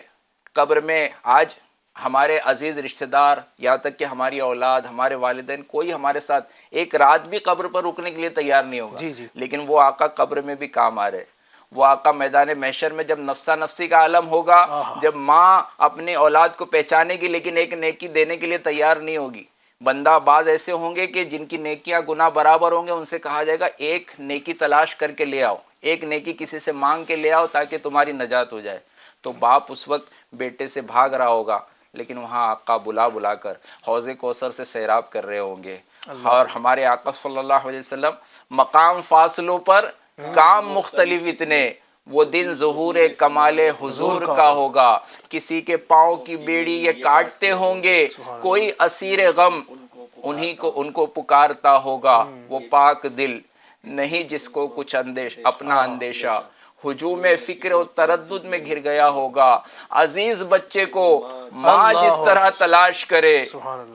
S4: قبر میں آج ہمارے عزیز رشتہ دار یہاں تک کہ ہماری اولاد، ہمارے والدین، کوئی ہمارے ساتھ ایک رات بھی قبر پر رکنے کے لیے تیار نہیں ہوگا، لیکن وہ آقا قبر میں بھی کام آ رہے. وہ آقا میدان محشر میں جب نفسا نفسی کا عالم ہوگا، جب ماں اپنی اولاد کو پہچانے گی لیکن ایک نیکی دینے کے لیے تیار نہیں ہوگی. بندہ بعض ایسے ہوں گے کہ جن کی نیکیاں گناہ برابر ہوں گے، ان سے کہا جائے گا ایک نیکی تلاش کر کے لے آؤ، ایک نیکی کسی سے مانگ کے لے آؤ تاکہ تمہاری نجات ہو جائے. تو باپ اس وقت بیٹے سے بھاگ رہا ہوگا لیکن وہاں آقا بلا بلا کر حوض کوثر سے سیراب کر رہے ہوں گے. اور ہمارے آقا صلی اللہ علیہ وسلم مقام فاصلوں پر کام مختلف اتنے، وہ دن ظہور کمال حضور کا ہوگا، کسی کے پاؤں کی بیڑی یہ کاٹتے ہوں گے، کوئی اسیر غم ان کو پکارتا ہوگا. وہ پاک دل نہیں جس کو کچھ اپنا اندیشہ، ہجوم فکر و تردد میں گر گیا ہوگا. عزیز بچے کو ماں جس طرح تلاش کرے،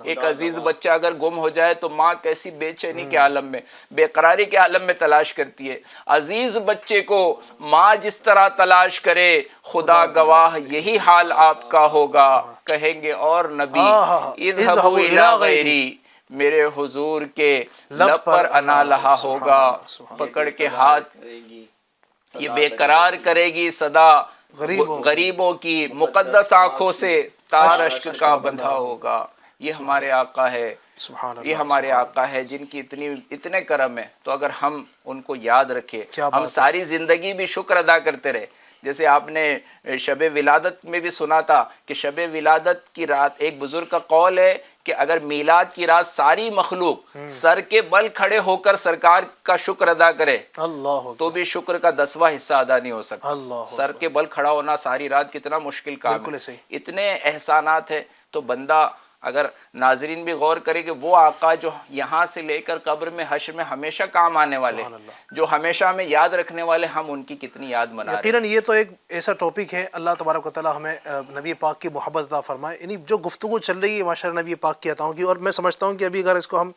S4: ایک عزیز بچہ اگر گم ہو جائے تو ماں کیسی بے چینی کے عالم میں، بے قراری کے عالم میں تلاش کرتی ہے. عزیز بچے کو ماں جس طرح تلاش کرے، خدا گواہ یہی حال آپ کا ہوگا. کہیں گے اور نبی اذهبوا الی غیری، میرے حضور کے لب پر انا لہا ہوگا. پکڑ کے ہاتھ یہ بے قرار کرے گی صدا غریبوں کی، مقدس آنکھوں سے تار اشک کا بندھا ہوگا. یہ ہمارے آقا ہے، یہ ہمارے آقا ہے جن کی اتنے کرم ہے. تو اگر ہم ان کو یاد رکھے، ہم ساری زندگی بھی شکر ادا کرتے رہے. جیسے آپ نے شب ولادت میں بھی سنا تھا کہ شب ولادت کی رات، ایک بزرگ کا قول ہے کہ اگر میلاد کی رات ساری مخلوق سر کے بل کھڑے ہو کر سرکار کا شکر ادا کرے تو بھی شکر کا 10واں حصہ ادا نہیں ہو سکتا. سر کے بل کھڑا ہونا ساری رات کتنا مشکل کام ہے. اتنے احسانات ہیں. تو بندہ اگر ناظرین بھی غور کرے کہ وہ آقا جو یہاں سے لے کر قبر میں حشر میں ہمیشہ کام آنے والے، جو ہمیشہ ہمیں یاد رکھنے والے، ہم ان کی کتنی یاد منا رہے ہیں.
S2: یقیناً یہ تو ایک ایسا ٹاپک ہے. اللہ تبارک و تعالیٰ ہمیں نبی پاک کی محبت عطا فرمائے. یعنی جو گفتگو چل رہی ہے ماشاءاللہ نبی پاک کی عطاؤں کی، اور میں سمجھتا ہوں کہ ابھی اگر اس کو ہم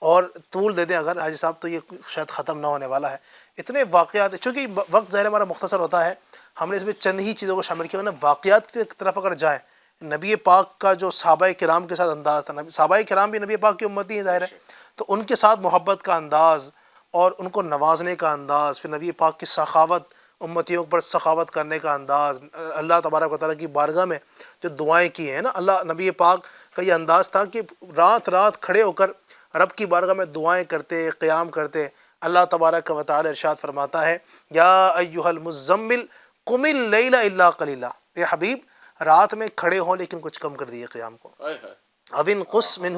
S2: اور طول دے دیں اگر حاجی صاحب تو یہ شاید ختم نہ ہونے والا ہے. اتنے واقعات، چونکہ وقت ظاہر ہمارا مختصر ہوتا ہے، ہم نے اس میں چند ہی چیزوں کو شامل کیا. واقعات کی طرف اگر جائیں، نبی پاک کا جو صحابہ کرام کے ساتھ انداز تھا، صحابہ کرام بھی نبی پاک کی امتی ہیں ظاہر ہے، تو ان کے ساتھ محبت کا انداز اور ان کو نوازنے کا انداز، پھر نبی پاک کی سخاوت، امتیوں پر سخاوت کرنے کا انداز، اللہ تبارک و تعالیٰ کی بارگاہ میں جو دعائیں کی ہیں نا، اللہ نبی پاک کا یہ انداز تھا کہ رات رات کھڑے ہو کر رب کی بارگاہ میں دعائیں کرتے، قیام کرتے. اللہ تبارک و تعالیٰ ارشاد فرماتا ہے، یا ایھا المزمل قم اللیل الا قلیلا، اے حبیب رات میں کھڑے ہوں لیکن کچھ کم کر دیجیے قیام کو. او انقص منہ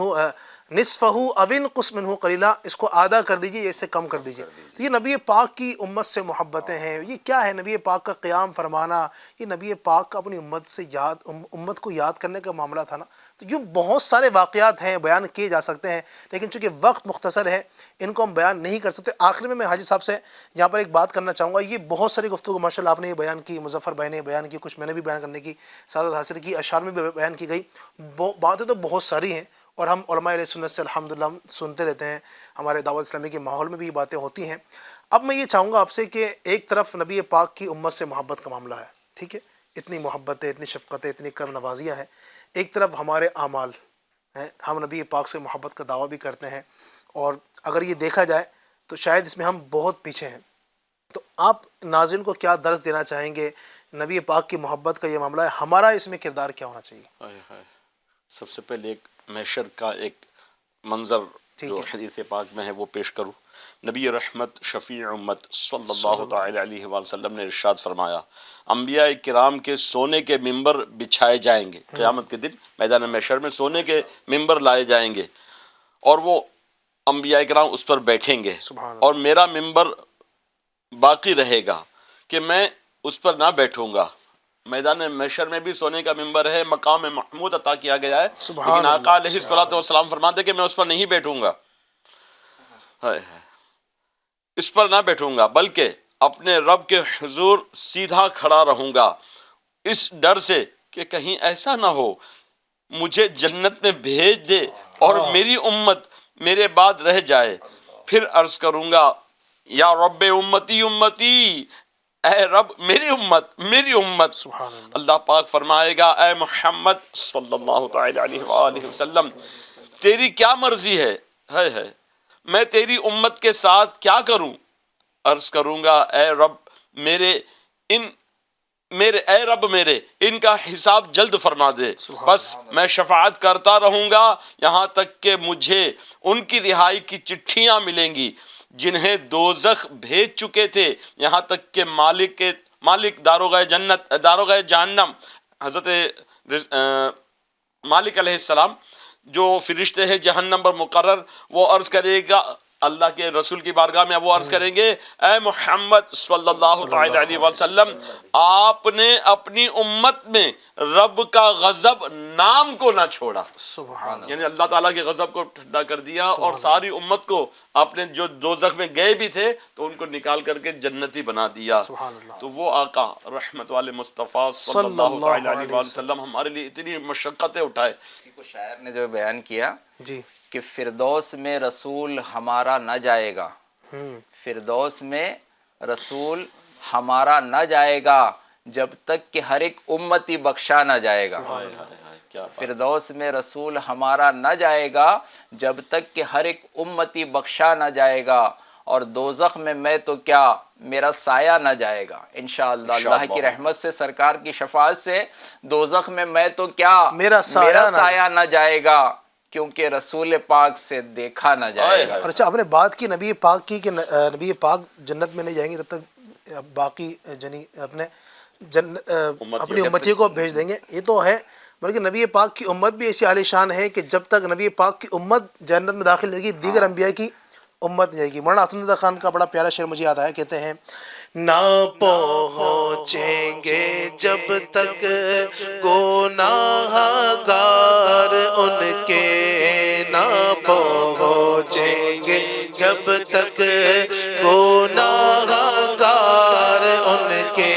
S2: نصفہ او انقص منہ قلیلا، اس کو آدھا کر دیجیے یا اس سے کم کر دیجیے. تو یہ نبی پاک کی امت سے محبتیں ہیں. یہ کیا ہے؟ نبی پاک کا قیام فرمانا، یہ نبی پاک کا اپنی امت کو یاد کرنے کا معاملہ تھا نا. تو یوں بہت سارے واقعات ہیں، بیان کیے جا سکتے ہیں، لیکن چونکہ وقت مختصر ہے ان کو ہم بیان نہیں کر سکتے. آخر میں حاجی صاحب سے یہاں پر ایک بات کرنا چاہوں گا. یہ بہت ساری گفتگو ماشاءاللہ آپ نے یہ بیان کی، مظفر بھائی نے بیان کی، کچھ میں نے بھی بیان کرنے کی سعادت حاصل کی، اشعار میں بھی بیان کی گئی. باتیں تو بہت ساری ہیں اور ہم علماء اہل سنت سے الحمدللہ سنتے رہتے ہیں، ہمارے دعوت اسلامی کے ماحول میں بھی یہ باتیں ہوتی ہیں. اب میں یہ چاہوں گا آپ سے کہ ایک طرف نبی پاک کی امت سے محبت کا معاملہ ہے، ٹھیک ہے، اتنی محبتیں، اتنی شفقتیں، اتنی کرم نوازیاں ہیں. ایک طرف ہمارے اعمال ہیں، ہم نبی پاک سے محبت کا دعویٰ بھی کرتے ہیں، اور اگر یہ دیکھا جائے تو شاید اس میں ہم بہت پیچھے ہیں. تو آپ ناظرین کو کیا درس دینا چاہیں گے؟ نبی پاک کی محبت کا یہ معاملہ ہے، ہمارا اس میں کردار کیا ہونا چاہیے؟
S3: سب سے پہلے ایک محشر کا ایک منظر جو حدیث پاک میں ہے وہ پیش کروں. نبی رحمت شفیع امت صلی اللہ تعالی علیہ وسلم نے ارشاد فرمایا، انبیاء کرام کے سونے کے ممبر بچھائے جائیں گے قیامت کے دن، میدان محشر میں سونے کے ممبر لائے جائیں گے، اور وہ انبیاء کرام اس پر بیٹھیں گے، اور میرا ممبر باقی رہے گا کہ میں اس پر نہ بیٹھوں گا. میدان محشر میں بھی سونے کا ممبر ہے، مقام محمود عطا کیا گیا ہے، لیکن آقا علیہ الصلوۃ والسلام فرماتے کہ میں اس پر نہیں بیٹھوں گا، اس پر نہ بیٹھوں گا، بلکہ اپنے رب کے حضور سیدھا کھڑا رہوں گا، اس ڈر سے کہ کہیں ایسا نہ ہو مجھے جنت میں بھیج دے اور میری امت میرے بعد رہ جائے. پھر عرض کروں گا، یا رب امتی امتی، اے رب میری امت میری امت. اللہ پاک فرمائے گا، اے محمد صلی اللہ تعالی علیہ وآلہ وسلم، تیری کیا مرضی ہے، میں تیری امت کے ساتھ کیا کروں؟ عرض کروں گا، اے رب میرے ان کا حساب جلد فرما دے. بس میں شفاعت کرتا رہوں گا یہاں تک کہ مجھے ان کی رہائی کی چٹھیاں ملیں گی جنہیں دوزخ بھیج چکے تھے، یہاں تک کہ مالک داروغہ جہنم حضرت مالک علیہ السلام جو فرشتے ہیں جہنم پر مقرر، وہ عرض کرے گا اللہ کے رسول کی بارگاہ میں، وہ عرض کریں گے، اے محمد صلی اللہ علیہ وسلم، آپ نے اپنی امت میں رب کا غضب نام کو نہ چھوڑا،
S2: سبحان
S3: یعنی اللہ تعالیٰ کے غضب کو ٹھنڈا کر دیا، اور ساری امت کو آپ نے جو دوزخ میں گئے بھی تھے تو ان کو نکال کر کے جنتی بنا دیا۔
S2: سبحان اللہ۔
S3: تو وہ آقا رحمت والے مصطفیٰ صلی اللہ تعالیٰ علیہ وسلم ہمارے لیے اتنی مشقتیں اٹھائے۔
S4: اسی کو شاعر نے جو بیان کیا
S2: جی
S4: کہ فردوس میں رسول ہمارا نہ جائے گا، فردوس میں رسول ہمارا نہ جائے گا جب تک کہ ہر ایک امتی بخشا نہ جائے گا۔ فردوس میں رسول ہمارا نہ جائے گا جب تک کہ ہر ایک امتی بخشا نہ جائے گا، اور دوزخ میں تو کیا میرا سایہ نہ جائے گا انشاءاللہ۔ اللہ کی رحمت سے، سرکار کی شفاعت سے دوزخ میں تو کیا
S2: میرا
S4: سایہ نہ جائے گا، کیونکہ رسول پاک سے دیکھا نہ جائے گا۔
S2: اچھا، آپ نے بات کی نبی پاک کی کہ نبی پاک جنت میں نہیں جائیں گے تب تک باقی اپنے اپنی امتیوں کو بھیج دیں گے، یہ تو ہے، بلکہ نبی پاک کی امت بھی ایسی عالی شان ہے کہ جب تک نبی پاک کی امت جنت میں داخل ہوگی دیگر انبیاء کی امت نہیں جائے گی۔ مولانا حسن رضا خان کا بڑا پیارا شعر مجھے یاد آیا، کہتے ہیں نہ پہنچیں گے جب تک گناہ گار ان کے، نہ پہنچیں گے جب تک گناہ گار ان کے،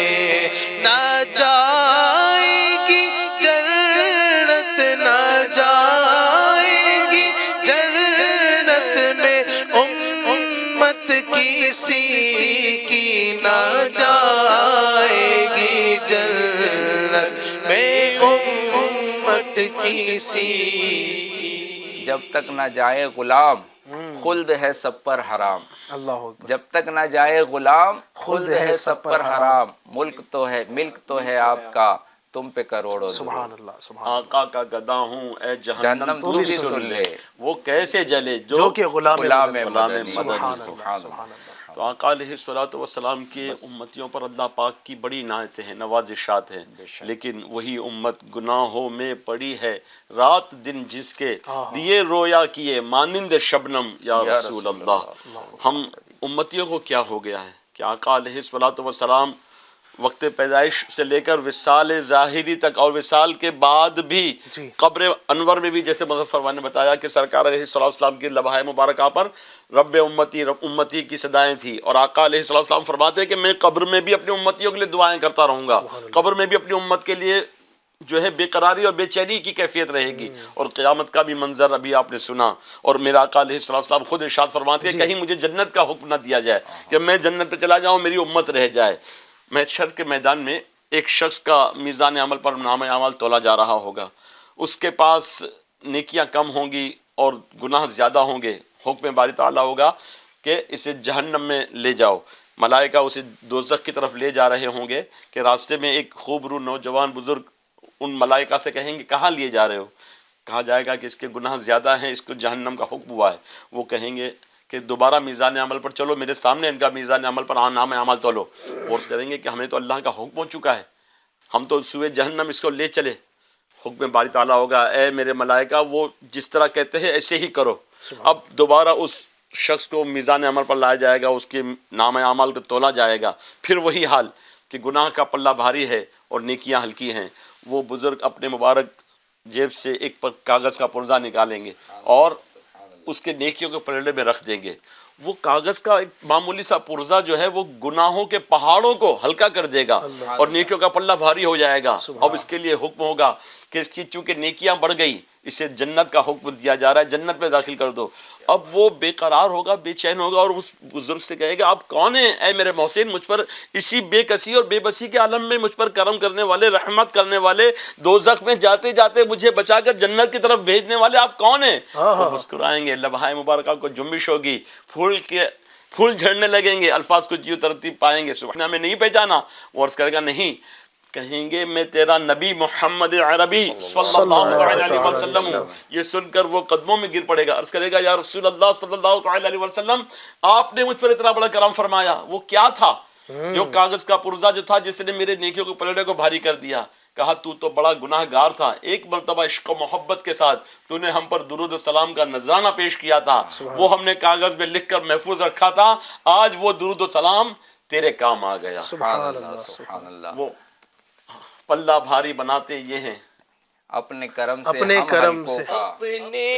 S2: نہ جائے گی جنت، نہ جائے گی جنت میں امت کسی کی، نہ جائے گی جنت میں امت کسی۔
S4: جب تک نہ جائے غلام خلد ہے سب پر حرام،
S2: اللہ اکبر۔
S4: جب تک نہ جائے غلام خلد ہے سب پر حرام، ملک تو ہے آپ کا تم پہ کروڑوں
S2: سبحان اللہ، سبحان
S3: آقا کا گدا ہوں اے
S4: جہنم
S3: جہنم
S4: تو
S3: تو
S4: بھی
S3: بھی
S4: سن
S3: سن
S4: لے،
S3: لے، وہ کیسے جلے
S2: جو کہ غلام
S4: غلام
S2: مدنی۔
S4: مدنی۔
S2: سبحان
S3: مدنی۔
S2: اللہ، سبحان اللہ۔
S3: تو آقا علیہ الصلوۃ والسلام کے امتیوں پر اللہ پاک کی بڑی عنایتیں ہیں، نوازشات ہیں، لیکن وہی امت گناہوں میں پڑی ہے، رات دن جس کے لیے رویا کیے مانند شبنم یا رسول اللہ۔ ہم امتیوں کو کیا ہو گیا ہے کہ آقا علیہ الصلوۃ والسلام وقت پیدائش سے لے کر وصال ظاہری تک، اور وصال کے بعد بھی قبر انور میں بھی، جیسے مظفر فرمان نے بتایا کہ سرکار علیہ السلام کی لبہائے مبارکہ پر رب امتی رب امتی کی صدائیں تھیں، اور آقا علیہ السلام فرماتے ہیں کہ میں قبر میں بھی اپنی امتیوں کے لیے دعائیں کرتا رہوں گا، قبر میں بھی اپنی امت کے لیے جو ہے بے قراری اور بے چینی کی کیفیت رہے گی، اور قیامت کا بھی منظر ابھی آپ نے سنا۔ اور میرا آقا علیہ السلام خود ارشاد فرماتے ہیں کہیں مجھے جنت کا حکم نہ دیا جائے کہ میں جنت پہ چلا جاؤں، میری امت رہ جائے۔ محشر کے میدان میں ایک شخص کا میزان عمل پر نام اعمال تولا جا رہا ہوگا، اس کے پاس نیکیاں کم ہوں گی اور گناہ زیادہ ہوں گے، حکم باری تعالیٰ ہوگا کہ اسے جہنم میں لے جاؤ۔ ملائکہ اسے دوزخ کی طرف لے جا رہے ہوں گے کہ راستے میں ایک خوبرو نوجوان بزرگ ان ملائکہ سے کہیں گے کہاں لیے جا رہے ہو؟ کہا جائے گا کہ اس کے گناہ زیادہ ہیں، اس کو جہنم کا حکم ہوا ہے۔ وہ کہیں گے کہ دوبارہ میزان عمل پر چلو، میرے سامنے ان کا میزان عمل پر نام عمل تولو۔ اور کریں گے کہ ہمیں تو اللہ کا حکم ہو چکا ہے، ہم تو سوئے جہنم اس کو لے چلے۔ حکم باری تعالیٰ ہوگا اے میرے ملائکہ وہ جس طرح کہتے ہیں ایسے ہی کرو۔ اب دوبارہ اس شخص کو میزان عمل پر لایا جائے گا، اس کے نام اعمال کو تولا جائے گا، پھر وہی حال کہ گناہ کا پلہ بھاری ہے اور نیکیاں ہلکی ہیں۔ وہ بزرگ اپنے مبارک جیب سے ایک کاغذ کا پرزہ نکالیں گے اور اس کے نیکیوں کے پلڑے میں رکھ دیں گے۔ وہ کاغذ کا ایک معمولی سا پرزہ جو ہے وہ گناہوں کے پہاڑوں کو ہلکا کر دے گا اور نیکیوں کا پلہ بھاری ہو جائے گا۔ اب اس کے لیے حکم ہوگا کہ اس کی چونکہ نیکیاں بڑھ گئی، اسے جنت کا حکم دیا جا رہا ہے، جنت میں داخل کر دو۔ اب وہ بے قرار ہوگا، بے چین ہوگا، اور اس بزرگ سے کہے گا آپ کون ہیں اے میرے محسن، مجھ پر اسی بے کسی اور بے بسی کے عالم میں مجھ پر کرم کرنے والے، رحمت کرنے والے، دوزخ میں جاتے جاتے مجھے بچا کر جنت کی طرف بھیجنے والے آپ کون ہیں؟ وہ مسکرائیں گے، لبہائے مبارکہ کو جنبش ہوگی، پھول جھڑنے لگیں گے، الفاظ کچھ یوں ترتیب پائیں گے، سبحانہ میں نہیں پہچانا؟ وہ عرض کرے گا نہیں، کہیں گے میں تیرا نبی محمد عربی صلی اللہ علیہ وسلم ہوں۔ یہ سن کر وہ قدموں میں گر پڑے گا، عرض کرے گا یا رسول اللہ صلی اللہ علیہ وسلم آپ نے مجھ پر اتنا بڑا کرم فرمایا، وہ کیا تھا؟ جو کاغذ کا پرزہ جو تھا جس نے میرے نیکیوں کے پلڑے کو بھاری کر دیا۔ کہا تو بڑا گناہ گار تھا، ایک مرتبہ عشق و محبت کے ساتھ تو نے ہم پر درود و سلام کا نذرانہ پیش کیا تھا، وہ ہم نے کاغذ میں لکھ کر محفوظ رکھا تھا، آج وہ درود و سلام تیرے کام آ گیا۔
S4: سبحان اللہ، سبحان اللہ۔
S3: وہ پلہ بھاری بناتے یہ ہیں
S4: اپنے کرم سے
S2: اپنے
S4: ہم
S2: کرم
S4: حلقوں
S2: سے
S4: کا،
S8: اپنے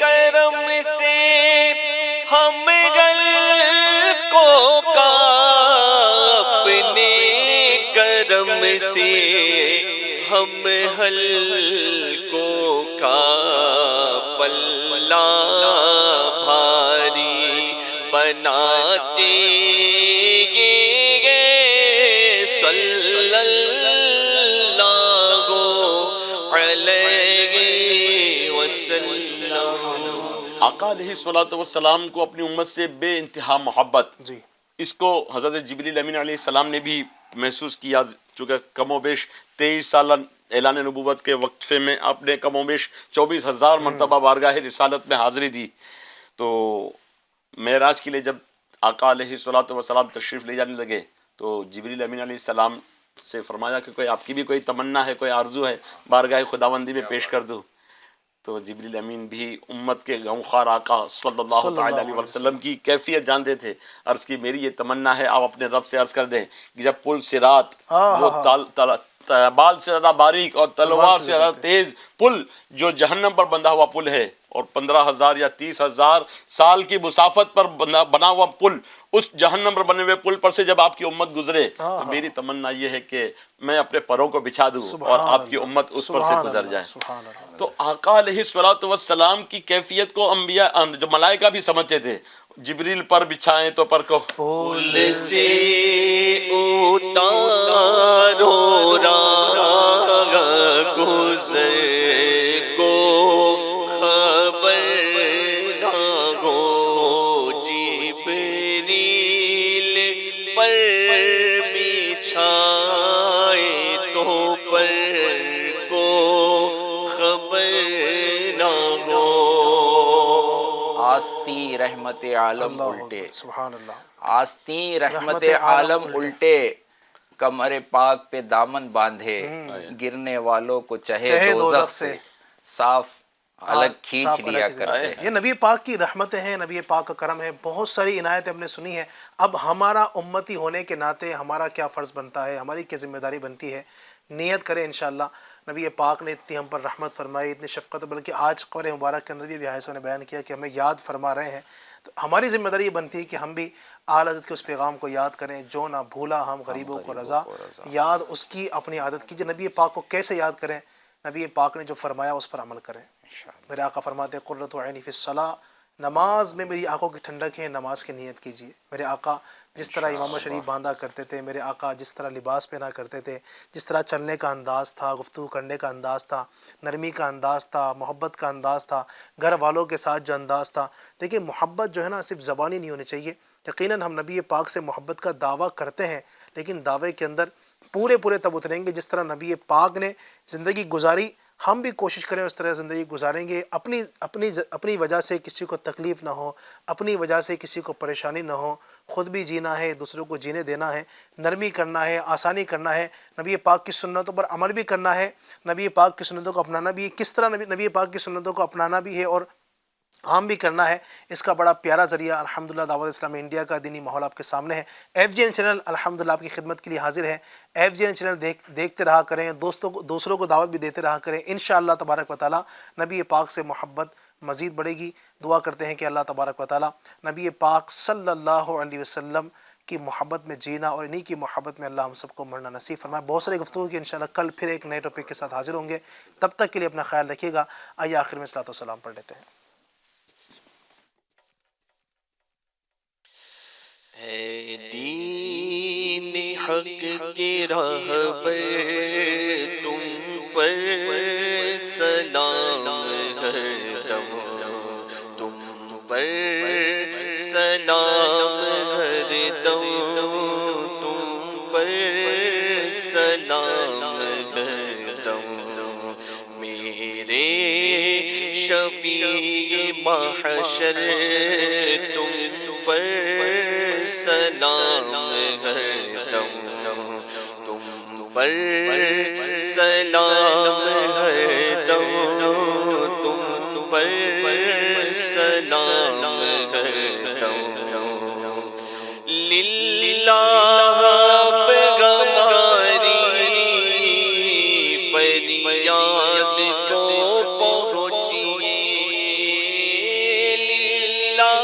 S8: کرم سے ہم حلقوں کا، اپنے کرم سے ہم حلقوں کا پلہ بھاری بناتے گے، صلی اللہ علیہ وسلم۔
S3: آقا علیہ الصلوۃ والسلام کو اپنی امت سے بے انتہا محبت،
S2: جی
S3: اس کو حضرت جبریل امین علیہ السلام نے بھی محسوس کیا، چونکہ کم و بیش 23 سالہ اعلان نبوت کے وقفے میں آپ نے کم و بیش 24,000 مرتبہ بارگاہ رسالت میں حاضری دی۔ تو معراج کے لیے جب آقا علیہ الصلوۃ والسلام تشریف لے جانے لگے تو جبریل امین علیہ السلام سے فرمایا کہ کوئی آپ کی بھی کوئی تمنا ہے، کوئی آرزو ہے بارگاہ خداوندی میں پیش کر دوں؟ تو جبریل امین بھی امت کے غمخوار آقا صلی اللہ تعالی علیہ وسلم کی کیفیت جانتے تھے، عرض کی میری یہ تمنا ہے، آپ اپنے رب سے عرض کر دیں کہ جب پل صراط وہ بال سے زیادہ باریک اور تلوار سے زیادہ تیز پل جو جہنم پر بندھا ہوا پل ہے، اور 15,000 یا 30,000 سال کی مسافت پر بنا ہوا پل، اس جہنم پر بنے ہوئے پل پر سے جب آپ کی امت گزرے تو میری تمنا یہ ہے کہ میں اپنے پروں کو بچھا دوں اور آپ کی امت اس پر سے گزر جائے۔ تو آقا علیہ الصلوۃ والسلام کی کیفیت کو انبیاء جو ملائکہ بھی سمجھتے تھے، جبریل پر بچھائیں تو پر کو
S8: پل سے اتارو راہ گزر کو، خبر نہ ہو جبریل پر بچھائے تو پر کو خبر نہ ہو۔
S4: آستی رحمت عالم الٹے،
S2: سبحان اللہ،
S4: آستی رحمت عالم الٹے، کمر پاک پہ دامن باندھے، گرنے والوں کو چہے دوزخ سے صاف الگ کھینچ لیا کرتے ہیں۔
S2: یہ نبی پاک کی رحمتیں ہیں، نبی پاک کا کرم ہے، بہت ساری عنایتیں ہم نے سنی ہیں۔ اب ہمارا امتی ہونے کے ناطے ہمارا کیا فرض بنتا ہے، ہماری کیا ذمہ داری بنتی ہے؟ نیت کریں انشاءاللہ۔ نبی پاک نے اتنی ہم پر رحمت فرمائی، اتنی شفقت، بلکہ آج قبر مبارک کے اندر بھی حضرت نے بیان کیا کہ ہمیں یاد فرما رہے ہیں، تو ہماری ذمہ داری یہ بنتی ہے کہ ہم بھی اعلیٰ حضرت کے اس پیغام کو یاد کریں، جو نہ بھولا ہم غریبوں کو رضا، یاد اس کی اپنی عادت کیجیے۔ نبی پاک کو کیسے یاد کریں؟ نبی پاک نے جو فرمایا اس پر عمل کریں۔ میرے آقا فرماتے ہیں قرۃ عینی فی الصلاۃ، نماز میں میری آنکھوں کی ٹھنڈک ہے، نماز کی نیت کیجیے۔ میرے آقا جس طرح امامہ شریف باندھا کرتے تھے، میرے آقا جس طرح لباس پہنا کرتے تھے، جس طرح چلنے کا انداز تھا، گفتگو کرنے کا انداز تھا، نرمی کا انداز تھا، محبت کا انداز تھا، گھر والوں کے ساتھ جو انداز تھا، دیکھیے محبت جو ہے نا صرف زبانی نہیں ہونی چاہیے۔ یقیناً ہم نبی پاک سے محبت کا دعویٰ کرتے ہیں، لیکن دعوے کے اندر پورے تب اتریں گے جس طرح نبی پاک نے زندگی گزاری، ہم بھی کوشش کریں اس طرح زندگی گزاریں گے، اپنی وجہ سے کسی کو تکلیف نہ ہو، اپنی وجہ سے کسی کو پریشانی نہ ہو، خود بھی جینا ہے، دوسروں کو جینے دینا ہے، نرمی کرنا ہے، آسانی کرنا ہے، نبی پاک کی سنتوں پر عمل بھی کرنا ہے، نبی پاک کی سنتوں کو اپنانا بھی ہے۔ کس طرح نبی پاک کی سنتوں کو اپنانا بھی ہے اور عام بھی کرنا ہے، اس کا بڑا پیارا ذریعہ الحمدللہ دعوت اسلامی انڈیا کا دینی ماحول آپ کے سامنے ہے۔ ایف جی این چینل الحمدللہ آپ کی خدمت کے لیے حاضر ہے۔ ایف جی این چینل دیکھتے رہا کریں، دوسروں کو دعوت بھی دیتے رہا کریں، انشاءاللہ تبارک و تعالی نبی پاک سے محبت مزید بڑھے گی۔ دعا کرتے ہیں کہ اللہ تبارک و تعالی نبی پاک صلی اللہ علیہ وسلم کی محبت میں جینا اور انہی کی محبت میں اللہ ہم سب کو مرنا نصیب فرمائے۔ بہت ساری گفتگو کی انشاءاللہ کل پھر ایک نئے ٹاپک کے ساتھ حاضر ہوں گے، تب تک کے لیے اپنا خیال رکھیے گا۔ آئیے آخر میں صلاۃ و سلام پڑھ لیتے ہیں۔
S8: ہے دین حق کی راہ پر تم پر سلام ہر دم، تم پر سلام ہر دم، تم پر سلام ہر دم، میرے شفیع محشر تم پر سلام ہر دم، تم پر سلام ہر دم، تم پر سلام ہر دم، للہ پہ گماری فریاد کو پہنچیے للہ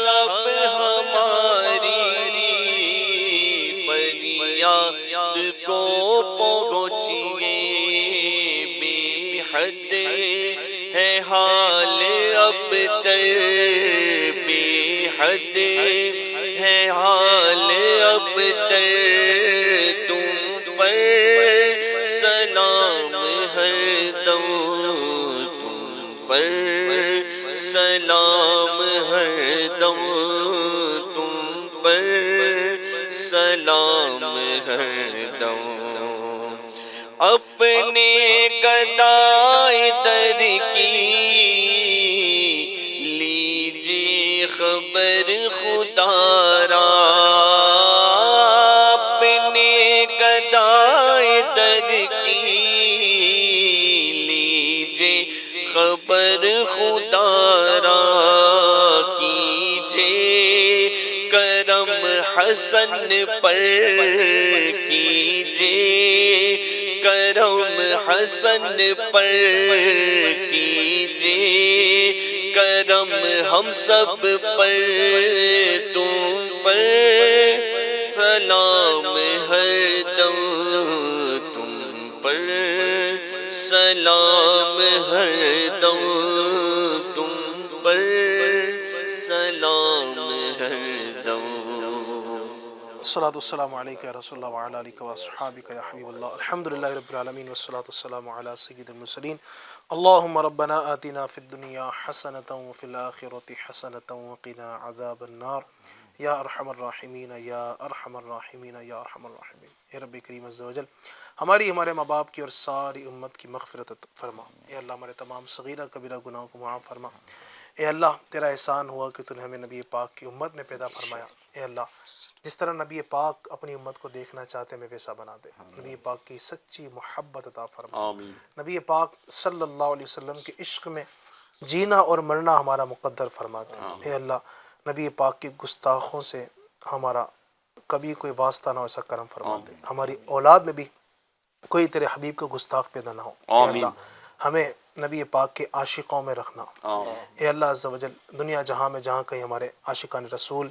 S8: اب ہماری فریاد کو پہنچیے بے حد ہے حال اب تر بے حد ہے حال اب تر تم پر سلام ہر دم تم پر سلام ہر دم تم پر سلام ہر دم اپنے گدائے در کی لیجیے خبر خدا را اپنے گدائے در کی لیجیے خبر خدا را کیجیے کرم حسن پر کیجیے کرم حسن پر کیجیے کرم ہم سب پر تم پر سلام ہر دم تم پر سلام ہر دم تم پر سلام ہر دم
S2: الصلاة والسلام علیکہ یا رسول اللہ وعلی آلہ واصحابہ یا حبیب اللہ الحمدللہ رب العالمین والصلاة والسلام علی سید المرسلین اللہم ربنا آتنا فی الدنیا حسنة وفی الآخرة حسنة وقنا عذاب النار یا ارحم الراحمین یا ارحم الراحمین یا ارحم الراحمین۔ اے رب کریم عز و جل ہمارے ماں باپ کی اور ساری امت کی مغفرت فرما۔ اے اللہ ہمارے تمام صغیرہ کبیرہ گناہوں کو معاف فرما۔ اے اللہ تیرا احسان ہوا کہ تو نے ہمیں نبی پاک کی امت میں پیدا فرمایا۔ اے اللہ جس طرح نبی پاک اپنی امت کو دیکھنا چاہتے ہیں ہمیں ویسا بنا دے، نبی پاک کی سچی محبت عطا فرما، نبی پاک صلی اللہ علیہ وسلم کے عشق میں جینا اور مرنا ہمارا مقدر فرما دے۔ اے اللہ نبی پاک کی گستاخوں سے ہمارا کبھی کوئی واسطہ نہ ہو، ایسا کرم فرما دے، ہماری اولاد میں بھی کوئی تیرے حبیب کو گستاخ پیدا نہ ہو۔ اے اللہ ہمیں نبی پاک کے عاشقوں میں رکھنا۔ اے اللہ عز و جل دنیا جہاں میں جہاں کہیں ہمارے عاشقان رسول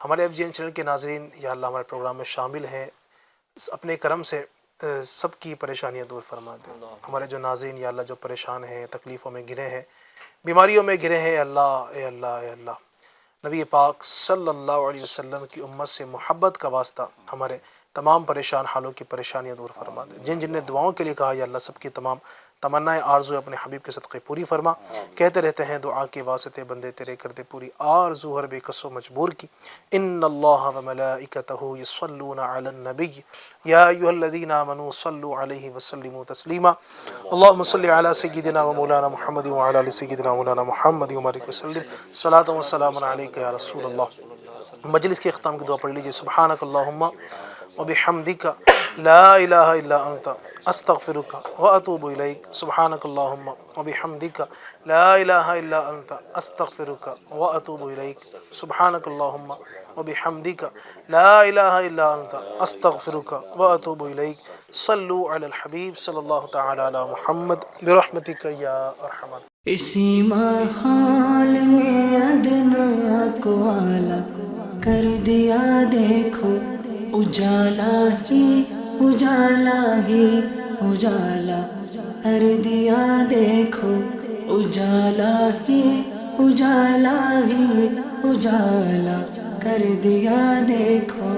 S2: ہمارے FGN چینل کے ناظرین یا اللہ ہمارے پروگرام میں شامل ہیں، اپنے کرم سے سب کی پریشانیاں دور فرما دے۔ ہمارے جو ناظرین یا اللہ جو پریشان ہیں، تکلیفوں میں گرے ہیں، بیماریوں میں گرے ہیں، اے اللہ اے اللہ اے اللہ نبی پاک صلی اللہ علیہ وسلم کی امت سے محبت کا واسطہ ہمارے تمام پریشان حالوں کی پریشانیاں دور فرما دے۔ جن نے دعاؤں کے لیے کہا یا اللہ سب کی تمام تمنائیں آرزو اپنے حبیب کے صدقے پوری فرما۔ کہتے رہتے ہیں دعا کے واسطے بندے تیرے کردے پوری آرزو ہر بے کس و مجبور کی۔ ان اللہ و ملائکتہ یصلون علی النبی یا ایھا الذین آمنوا صلوا علیہ وسلموا تسلیما۔ اللہم صل علی سیدنا و مولانا محمد وعلی آل سیدنا مولانا محمد وبارک وسلم صلاۃ و سلام علیک یا رسول اللہ۔ مجلس کے اختتام کی دعا پڑھ لیجیے۔ سبحانک اللہم وبحمدک لا الہ الا انت استغفرک واتوب الیک۔ سبحانک اللہم وبحمدک لا الہ الا انت استغفرک واتوب الیک۔ سبحانک اللہم وبحمدک لا الہ الا انت استغفرک واتوب الیک۔ صلو علی الحبیب صلی اللہ تعالی علی محمد برحمتک یا ارحم۔
S1: اسی ماحول میں ادنا کو اعلیٰ کر دیا دیکھو، اجالا ہی اجالا ہی اجالا کر دیا دیکھو، اجالا ہی اجالا ہی اجالا کر دیا دیکھو۔